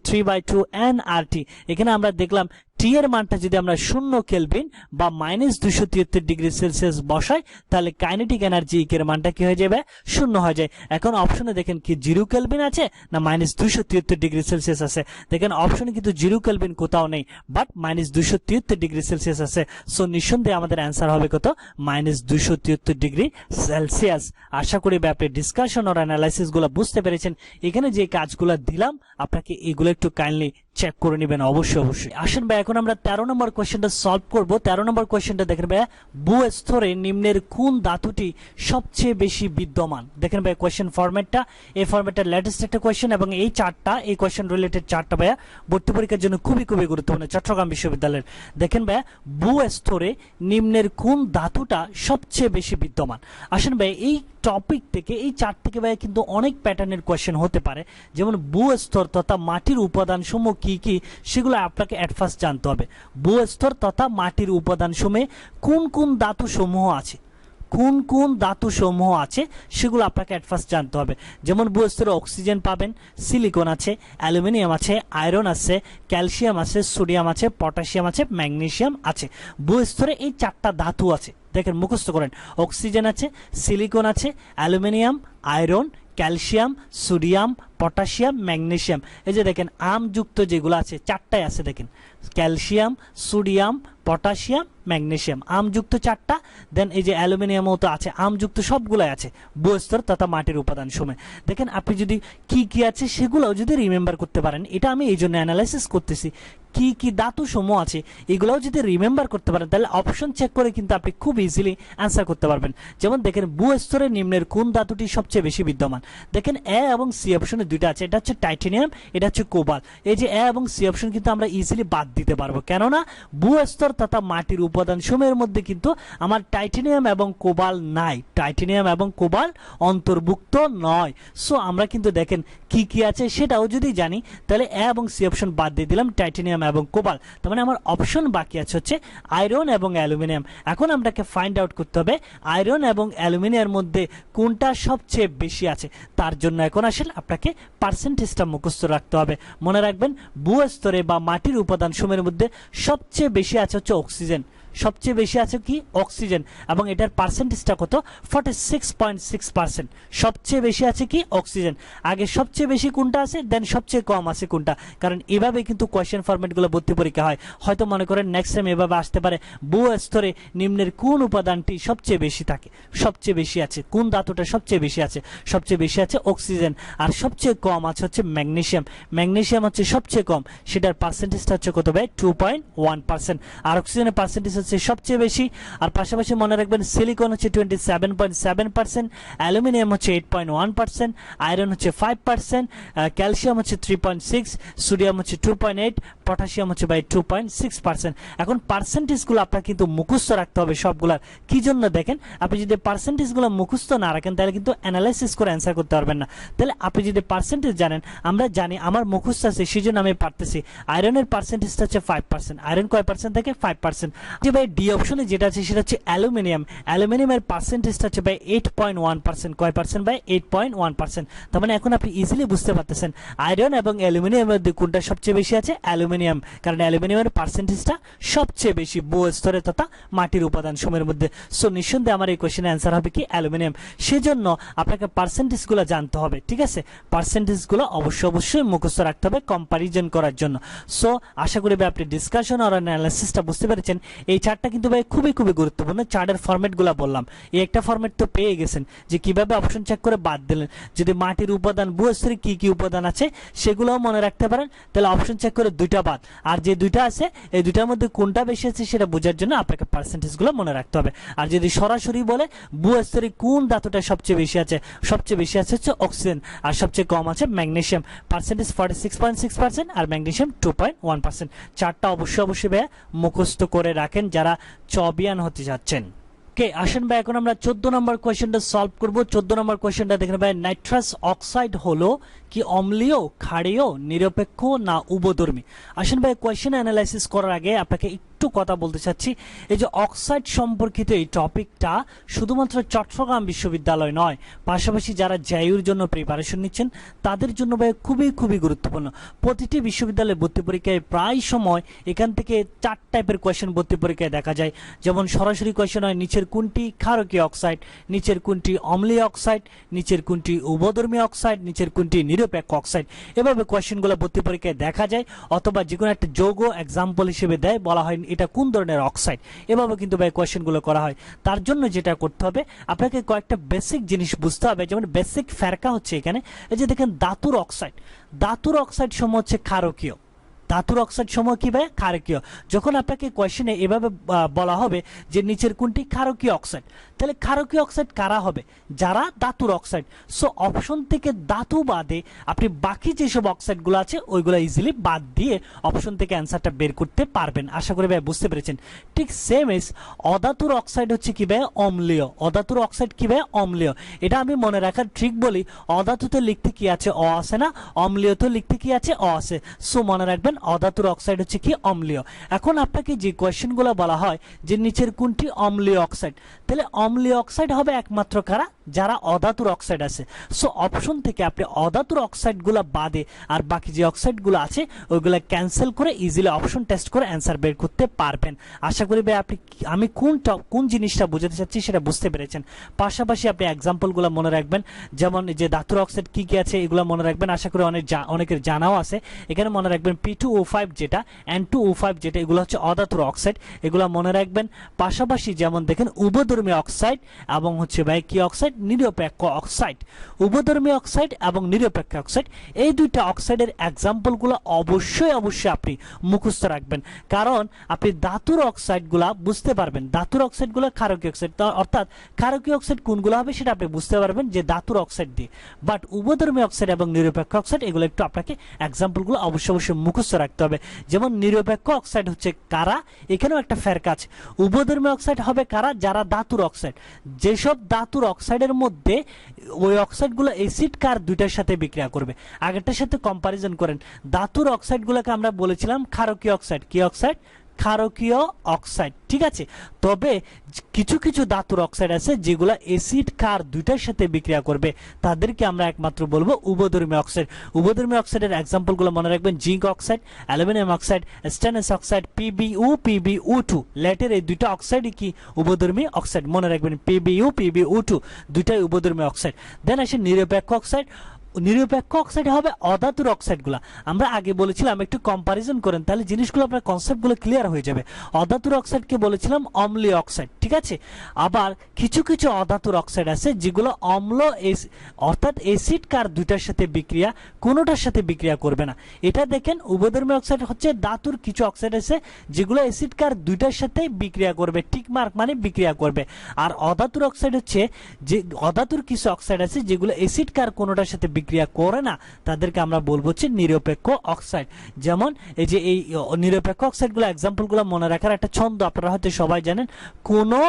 3/2 nRT। এখানে আমরা দেখলাম টি এর মানটা যদি আমরা 0 কেলভিন বা -273 ডিগ্রি সেলসিয়াস বসাই, তাহলে কাইনেটিক এনার্জি ইক এর মানটা কি হয়ে যাবে, 0 হয়ে যায়। এখন অপশনে দেখেন কি 0 কেলভিন আছে না -273 ডিগ্রি সেলসিয়াস আছে। দেখেন অপশনে কিন্তু 0 কেলভিন কোথাও নেই, বাট -273 ডিগ্রি সেলসিয়াস আছে। সো নিঃসন্দেহে আমাদের অ্যান্সার হবে কত, -273 ডিগ্রি সেলসিয়াস। আশা করি আপনি ডিসকাশন আর অ্যানালাইসিস গুলো বুঝতে পেরেছেন। এখানে যে কাজগুলো দিলাম আপনাকে এগুলো একটু কাইন্ডলি চেক করে নেবেন অবশ্যই অবশ্যই। আসেন ভাই এখন আমরা 13 নম্বর কোশ্চেনটা সলভ করব। 13 নম্বর কোশ্চেনটা দেখেন ভাই, ভূস্তরে নিম্নের কোন ধাতুটি সবচেয়ে বেশি বিদ্যমান। দেখেন ভাই কোশ্চেন ফরম্যাটটা, এই ফরম্যাটের লেটেস্ট একটা কোশ্চেন এবং এই চারটা, এই কোশ্চেন রিলেটেড চারটা ভাইয়া ভর্তি পরীক্ষার জন্য খুবই খুবই গুরুত্বপূর্ণ চট্টগ্রাম বিশ্ববিদ্যালয়ের। দেখেন ভাইয়া, ভূস্তরে নিম্নের কোন ধাতুটা সবচেয়ে বেশি বিদ্যমান। আসেন ভাই এই টপিক থেকে, এই চার থেকে ভাইয়া কিন্তু অনেক প্যাটার্নের কোশ্চেন হতে পারে। যেমন ভূস্তর তথা মাটির উপাদান সমূহ কি কি সেগুলো আপনাকে এট ফার্স্ট জানতে হবে। ভূস্তর তথা মাটির উপাদান সমূহে কোন কোন ধাতু সমূহ আছে, কোন কোন ধাতু সমূহ আছে সেগুলো আপনাকে এট ফার্স্ট জানতে হবে। যেমন ভূস্তরে অক্সিজেন পাবেন, সিলিকন আছে, অ্যালুমিনিয়াম আছে, আয়রন আছে, ক্যালসিয়াম আছে, সোডিয়াম আছে, পটাশিয়াম আছে, ম্যাগনেসিয়াম আছে। ভূস্তরে এই চারটা ধাতু আছে, দেখেন মুখস্থ করেন। অক্সিজেন আছে, সিলিকন আছে, aluminium, iron, calcium, sodium, potassium, magnesium. এই যে দেখেন আমযুক্ত যেগুলো আছে চারটায় আছে, দেখেন ক্যালসিয়াম, সোডিয়াম, পটাশিয়াম, ম্যাগনেসিয়াম, আমযুক্ত চারটা। দেন এই যে অ্যালুমিনিয়ামও তো আছে, আমযুক্ত সবগুলাই আছে ভূস্তর তথা মাটির উপাদান সমূহ। দেখেন আপনি যদি কি কি আছে সেগুলোও যদি রিমেম্বার করতে পারেন, এটা আমি এই জন্য অ্যানালাইসিস করতেছি, কি কি ধাতু সমূহ আছে এগুলোও যদি রিমেম্বার করতে পারেন তাহলে অপশন চেক করে কিন্তু আপনি খুব ইজিলি অ্যান্সার করতে পারবেন। যেমন দেখেন ভূস্তরে নিম্নের কোন ধাতুটি সবচেয়ে বেশি বিদ্যমান। দেখেন এ এবং সি অপশনে দুইটা আছে, এটা হচ্ছে টাইটানিয়াম, এটা হচ্ছে কোবাল্ট। এই যে এ এবং সি অপশন কিন্তু আমরা ইজিলি বাদ দিতে পারবো, কেননা ভূস্তর তথা মাটির উপাদান সমূহের মধ্যে কিন্তু আমার টাইটানিয়াম এবং কোবাল্ট নাই, টাইটানিয়াম এবং কোবাল্ট অন্তর্ভুক্ত নয়। সো আমরা কিন্তু দেখেন কি কি আছে সেটাও যদি জানি তাহলে এ এবং সি অপশন বাদ দিয়ে দিলাম, টাইটানিয়াম এবং কোবাল্ট। তার মানে আমার অপশন বাকি আছে হচ্ছে আয়রন এবং অ্যালুমিনিয়াম। এখন আপনাকে ফাইন্ড আউট করতে হবে আয়রন এবং অ্যালুমিনিয়ামের মধ্যে কোনটা সবচেয়ে বেশি আছে। তার জন্য এখন আসলে আপনাকে পার্সেন্টেজটা মুখস্থ রাখতে হবে। মনে রাখবেন ভূস্তরে বা মাটির উপাদান সমূহের মধ্যে সবচেয়ে বেশি আছে হচ্ছে অক্সিজেন, সবচেয়ে বেশি আছে কি অক্সিজেন, এবং এটার পার্সেন্টেজটা কত 46.6%। সবচেয়ে বেশি আছে কি অক্সিজেন, আগে সবচেয়ে বেশি কোনটা আছে দেন সবচেয়ে কম আছে কোনটা, কারণ এভাবে কিন্তু কোয়েশ্চেন ফরম্যাটগুলো ভর্তি পরীক্ষা হয়। হয়তো মনে করেন নেক্সট টাইম এভাবে আসতে পারে, ভূ স্তরে নিম্নের কোন উপাদানটি সবচেয়ে বেশি থাকে, সবচেয়ে বেশি আছে কোন ধাতুটা সবচেয়ে বেশি আছে, সবচেয়ে বেশি আছে অক্সিজেন, আর সবচেয়ে কম আছে হচ্ছে ম্যাগনেসিয়াম। ম্যাগনেসিয়াম হচ্ছে সবচেয়ে কম, সেটার পার্সেন্টেজটা হচ্ছে কত ভাই 2.1%, আর অক্সিজেনের পার্সেন্টেজ হচ্ছে সবচেয়ে বেশি। আর পাশাপাশি মনে রাখবেন সিলিকন হচ্ছে 27.7%, অ্যালুমিনিয়াম হচ্ছে 8.1%, আয়রন হচ্ছে 5%, ক্যালসিয়াম হচ্ছে 3.6, সোডিয়াম হচ্ছে 2.8, পটাশিয়াম হচ্ছে ভাই 2.6%। এখন পার্সেন্টেজগুলো আপনার কিন্তু মুখস্থ রাখতে হবে সবগুলার। কি জন্য দেখেন, আপনি যদি পার্সেন্টেজগুলো মুখস্থ না রাখেন তাহলে কিন্তু অ্যানালাইসিস করে অ্যান্সার করতে পারবেন না। তাহলে আপনি যদি পার্সেন্টেজ জানেন, আমরা জানি আমার মুখস্থ আছে সেজন্য আমি পারতেছি। আয়রনের পার্সেন্টেজটা হচ্ছে 5%, আয়রন কয় পার্সেন্ট থাকে 5%। যে ভাই ডি অপশনে যেটা আছে সেটা হচ্ছে অ্যালুমিনিয়াম, অ্যালুমিনিয়ামের পার্সেন্টেজটা হচ্ছে ভাই 8.1%। কয় পার্সেন্ট ভাই 8.1%। তার মানে এখন আপনি ইজিলি বুঝতে পারতেছেন আয়রন এবং অ্যালুমিনিয়ামের মধ্যে কোনটা সবচেয়ে বেশি আছে, অ্যালুমিনিয়াম, কারণ অ্যালুমিনিয়ামের পার্সেন্টেজটা সবচেয়ে বেশি ভূ স্তরে তথা মাটির উপাদান সমূহের মধ্যে। সো নিঃসন্দেহে আমার এই কোশ্চেনের অ্যান্সার হবে কি অ্যালুমিনিয়াম। সেজন্য আপনাকে পার্সেন্টেজগুলো জানতে হবে, ঠিক আছে, পার্সেন্টেজগুলো অবশ্যই মুখস্থ রাখতে হবে কম্পারিজন করার জন্য। সো আশা করি ভাই আপনি ডিসকাশন আর অ্যানালাইসিসটা বুঝতে পেরেছেন। এই চার্টটা কিন্তু ভাই খুবই গুরুত্বপূর্ণ। চার্টের ফরম্যাটগুলো বললাম, এই একটা ফরম্যাট তো পেয়ে গেছেন যে কিভাবে অপশন চেক করে বাদ দিলেন। যদি মাটির উপাদান ভূস্তরে কি কি উপাদান আছে সেগুলোও মনে রাখতে পারেন, তাহলে অপশন চেক করে দুইটা বাদ, আর যে দুইটা আছে এই দুইটার মধ্যে কোনটা বেশি আছে সেটা বোঝার জন্য আপনাকে পার্সেন্টেজগুলো মনে রাখতে হবে। আর যদি সরাসরি বলে ভূস্তরে কোন ধাতুটা সবচেয়ে বেশি আছে, সবচেয়ে বেশি আছে হচ্ছে অক্সিজেন, আর সবচেয়ে কম আছে ম্যাগনেসিয়াম, পার্সেন্টেজ 46.6% আর ম্যাগনেসিয়াম 2.1%। চারটা অবশ্যই ভাইয়া মুখস্থ করে রাখেন যারা চবিয়ান হতে যাচ্ছেন। ওকে, আসেন ভাই এখন আমরা 14 নম্বর কোয়েশ্চেনটা সলভ করব। 14 নম্বর কোয়েশ্চেনটা দেখেন ভাই, নাইট্রাস অক্সাইড হলো কি অম্লীয়, ক্ষারীয়, নিরপেক্ষ না উভধর্মী? আসেন ভাই কোয়েশ্চেন অ্যানালাইসিস করার আগে আপনাকে একটু কথা বলতে চাচ্ছি। এই যে অক্সাইড সম্পর্কিত এই টপিকটা শুধুমাত্র চট্টগ্রাম বিশ্ববিদ্যালয় নয়, পাশাপাশি যারা জেইউর জন্য প্রিপারেশন নিচ্ছেন তাদের জন্য ভাই খুবই গুরুত্বপূর্ণ। প্রতিটি বিশ্ববিদ্যালয়ে ভর্তি পরীক্ষায় প্রায় সময় এখান থেকে 4 টাইপের কোয়েশ্চেন ভর্তি পরীক্ষায় দেখা যায়। যেমন সরাসরি কোয়েশ্চেন হয় নিচের কোনটি ক্ষারকীয় অক্সাইড, নিচের কোনটি অম্লীয় অক্সাইড, নিচের কোনটি উভধর্মী অক্সাইড, নিচের কোনটি নিরপেক্ষ অক্সাইড। এভাবে কোয়েশ্চেনগুলো ভর্তি পরীক্ষায় দেখা যায়, অথবা যে কোনো একটা যৌগ এক্সাম্পল হিসেবে দেয়, বলা হয় এটা কোন ধরনের অক্সাইড। এভাবে কিন্তু ভাই কোয়েশ্চেনগুলো করা হয়। তার জন্য যেটা করতে হবে আপনাকে কয়েকটা বেসিক জিনিস বুঝতে হবে। যেমন বেসিক ফেরকা হচ্ছে এখানে, এই যে দেখেন ধাতুর অক্সাইড, ধাতুর অক্সাইড সমূহ হচ্ছে ক্ষারকীয়, ধাতুর অক্সাইড সমূহ কি ভাই ক্ষারকীয়। যখন আপনাকে কোয়েশ্চেনে এভাবে বলা হবে যে নিচের কোনটি ক্ষারকীয় অক্সাইড, তাহলে ক্ষারকীয় অক্সাইড কারা হবে, যারা ধাতুর অক্সাইড। সো অপশন থেকে ধাতু বাদে আপনি বাকি যেসব অক্সাইডগুলো আছে ওইগুলো ইজিলি বাদ দিয়ে অপশন থেকে অ্যান্সারটা বের করতে পারবেন। আশা করি ভাই বুঝতে পেরেছেন। ঠিক সেম ইজ অধাতুর অক্সাইড হচ্ছে কি ভাই অম্লীয়, অধাতুর অক্সাইড কি ভাই অম্লীয়। এটা আমি মনে রাখার ট্রিক বলি, অধাতুতে লিখতে কি আছে অ আছে না, অম্লীয়তে লিখতে কি আছে অ আছে। সো মনে রাখবেন অধাতুর অক্সাইড হচ্ছে কি অম্লীয়। এখন আপনাকে যে কোয়েশ্চেনগুলো বলা হয় যে নিচের কোনটি অম্লীয় অক্সাইড, তাহলে অম্লীয় অক্সাইড হবে একমাত্র কারা, যারা অধাতুর অক্সাইড আছে। সো অপশন থেকে আপনি অধাতুর অক্সাইডগুলো বাদে আর বাকি যে অক্সাইডগুলো আছে ওইগুলো ক্যান্সেল করে ইজিলি অপশন টেস্ট করে অ্যান্সার বের করতে পারবেন। আশা করি ভাই আপনি আমি কোন জিনিসটা বোঝাতে চাচ্ছি সেটা বুঝতে পেরেছেন। পাশাপাশি আপনি এক্সাম্পলগুলো মনে রাখবেন, যেমন যে ধাতুর অক্সাইড কি কি আছে এগুলো মনে রাখবেন। আশা করি অনেকের জানাও আছে। এখানে মনে রাখবেন P2O5 যেটা, N2O5 যেটা, এগুলো হচ্ছে অধাতুর অক্সাইড, এগুলো মনে রাখবেন। পাশাপাশি যেমন দেখেন উভধর্মী অক্সাইড এবং হচ্ছে ভাই কি অক্সাইড, নিরপেক্ষ অক্সাইড। উভধর্মী অক্সাইড এবং নিরপেক্ষ অক্সাইড, এই দুইটা অক্সাইডের এক্সাম্পলগুলো অবশ্যই আপনি মুখস্থ রাখবেন, কারণ আপনি ধাতুর অক্সাইডগুলা বুঝতে পারবেন। ধাতুর অক্সাইডগুলো ক্ষারকীয় অক্সাইড, অর্থাৎ ক্ষারকীয় অক্সাইড কোনগুলো হবে সেটা আপনি বুঝতে পারবেন যে ধাতুর অক্সাইড দিয়ে। বাট উভধর্মী অক্সাইড এবং নিরপেক্ষ অক্সাইড এগুলো একটু আপনাকে এক্সাম্পলগুলো অবশ্যই মুখস্থ রাখতে হবে। যেমন নিরপেক্ষ অক্সাইড হচ্ছে কারা, এখানেও একটা ফেরকা আছে। উভধর্মী অক্সাইড হবে কারা, যারা ধাতুর অক্সাইড। যেসব ধাতুর অক্সাইডের মধ্যে ওই অক্সাইডগুলো অ্যাসিড কার দুইটার সাথে বিক্রিয়া করবে, আগেরটার সাথে কম্পারিজন করেন। ধাতুর অক্সাইডগুলোকে আমরা বলেছিলাম ক্ষারকীয় অক্সাইড। কি অক্সাইড? ক্ষারকীয় অক্সাইড, ঠিক আছে। তবে কিছু কিছু ধাতুর অক্সাইড আছে যেগুলো অ্যাসিড ক্ষার দুইটার সাথে বিক্রিয়া করবে, তাদেরকে আমরা একমাত্র বলবো উভধর্মী অক্সাইড। উভধর্মী অক্সাইডের এক্সাম্পলগুলো মনে রাখবেন, zinc oxide, aluminium oxide, stainless oxide, PbO2 লেটের এই দুইটা অক্সাইডই কি উভধর্মী অক্সাইড, মনে রাখবেন PbO2 দুইটাই উভধর্মী অক্সাইড। দেন আসে নিরপেক্ষ অক্সাইড। নিরপেক্ষ অক্সাইড হবে অধাতুর অক্সাইডগুলো। আমরা আগে বলেছিলাম একটু কম্পারিজন করেন, তাহলে জিনিসগুলো আপনার কনসেপ্টগুলো ক্লিয়ার হয়ে যাবে। অধাতুর অক্সাইডকে বলেছিলাম অম্লীয় অক্সাইড, ঠিক আছে। আবার কিছু কিছু অধাতুর অক্সাইড আছে যেগুলো অম্ল অর্থাৎ অ্যাসিড কার দুইটার সাথে বিক্রিয়া, কোনোটার সাথে বিক্রিয়া করবে না। এটা দেখেন উভধর্মী অক্সাইড হচ্ছে ধাতুর কিছু অক্সাইড আছে যেগুলো অ্যাসিড কার দুইটার সাথে বিক্রিয়া করবে, টিক মার্ক মানে বিক্রিয়া করবে। আর অধাতুর অক্সাইড হচ্ছে যে অধাতুর কিছু অক্সাইড আছে যেগুলো অ্যাসিড কার কোনোটার সাথে বিক্রিয়া করে না, তাদেরকে আমরা বলবো হচ্ছে নিরপেক্ষ অক্সাইড। যেমন এই যে এই নিরপেক্ষ অক্সাইডগুলো এক্সাম্পলগুলো মনে রাখার একটা ছন্দ আপনারা হয়তো সবাই জানেন, কোনো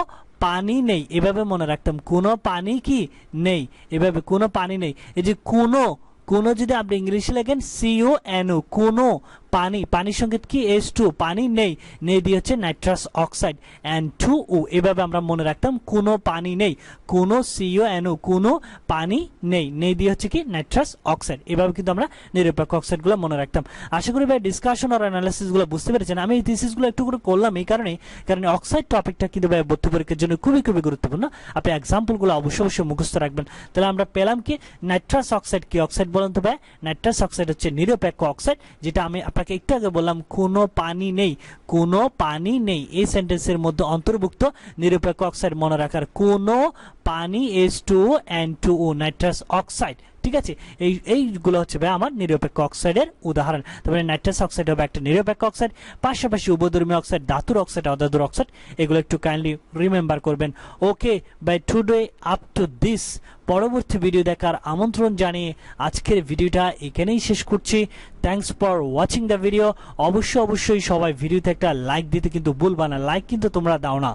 পানি নেই, এভাবে মনে রাখতাম, কোনো পানি কি নেই, এভাবে কোনো পানি নেই। এই যে কোনো যদি আপনি ইংলিশে লেখেন CONO, কোনো পানি, পানির সংকেত কি H2, পানি নেই, দিয়ে হচ্ছে নাইট্রাস অক্সাইড N2O, এভাবে আমরা মনে রাখতাম কোনো পানি নেই, কোনো CONO, কোনো পানি নেই, দিয়ে হচ্ছে কি নাইট্রাস অক্সাইড। এভাবে কিন্তু আমরা নিরপেক্ষ অক্সাইডগুলো মনে রাখতাম। আশা করি ভাই ডিসকাশন আর অ্যানালিসিসগুলো বুঝতে পেরেছেন। আমি এই থিসিসগুলো একটু করে করলাম এই কারণে অক্সাইড টপিকটা কিন্তু ভাই ভর্তি পরীক্ষার জন্য খুবই গুরুত্বপূর্ণ। আপনি এক্সাম্পলগুলো অবশ্যই মুখস্থ রাখবেন। তাহলে আমরা পেলাম কি নাইট্রাস অক্সাইড কি অক্সাইড বলেন তো ভাই? নাইট্রাস অক্সাইড হচ্ছে নিরপেক্ষ অক্সাইড, যেটা আমি আপনাকে একটু আগে বললাম কোনো পানি নেই, কোনো পানি নেই এই সেন্টেন্সের মধ্যে অন্তর্ভুক্ত নিরপেক্ষ অক্সাইড মনে রাখার, কোনো পানি H2O N2O নাইট্রাস অক্সাইড, ঠিক আছে। এইগুলো হচ্ছে ভাই আমার নিরপেক্ষ অক্সাইডের উদাহরণ। তারপরে নাইট্রাস অক্সাইড হবে একটা নিরপেক্ষ অক্সাইড, পাশাপাশি উভধর্মী অক্সাইড, ধাতুর অক্সাইড, অধাতুর অক্সাইড, এগুলো একটু কাইন্ডলি রিমেম্বার করবেন। Okay bye today up to this, পরবর্তী ভিডিও দেখার আমন্ত্রণ জানিয়ে আজকের ভিডিওটা এখানেই শেষ করছি। Thanks for watching the video. অবশ্যই সবাই ভিডিওতে একটা লাইক দিতে কিন্তু ভুলবা না, লাইক কিন্তু তোমরা দাও না।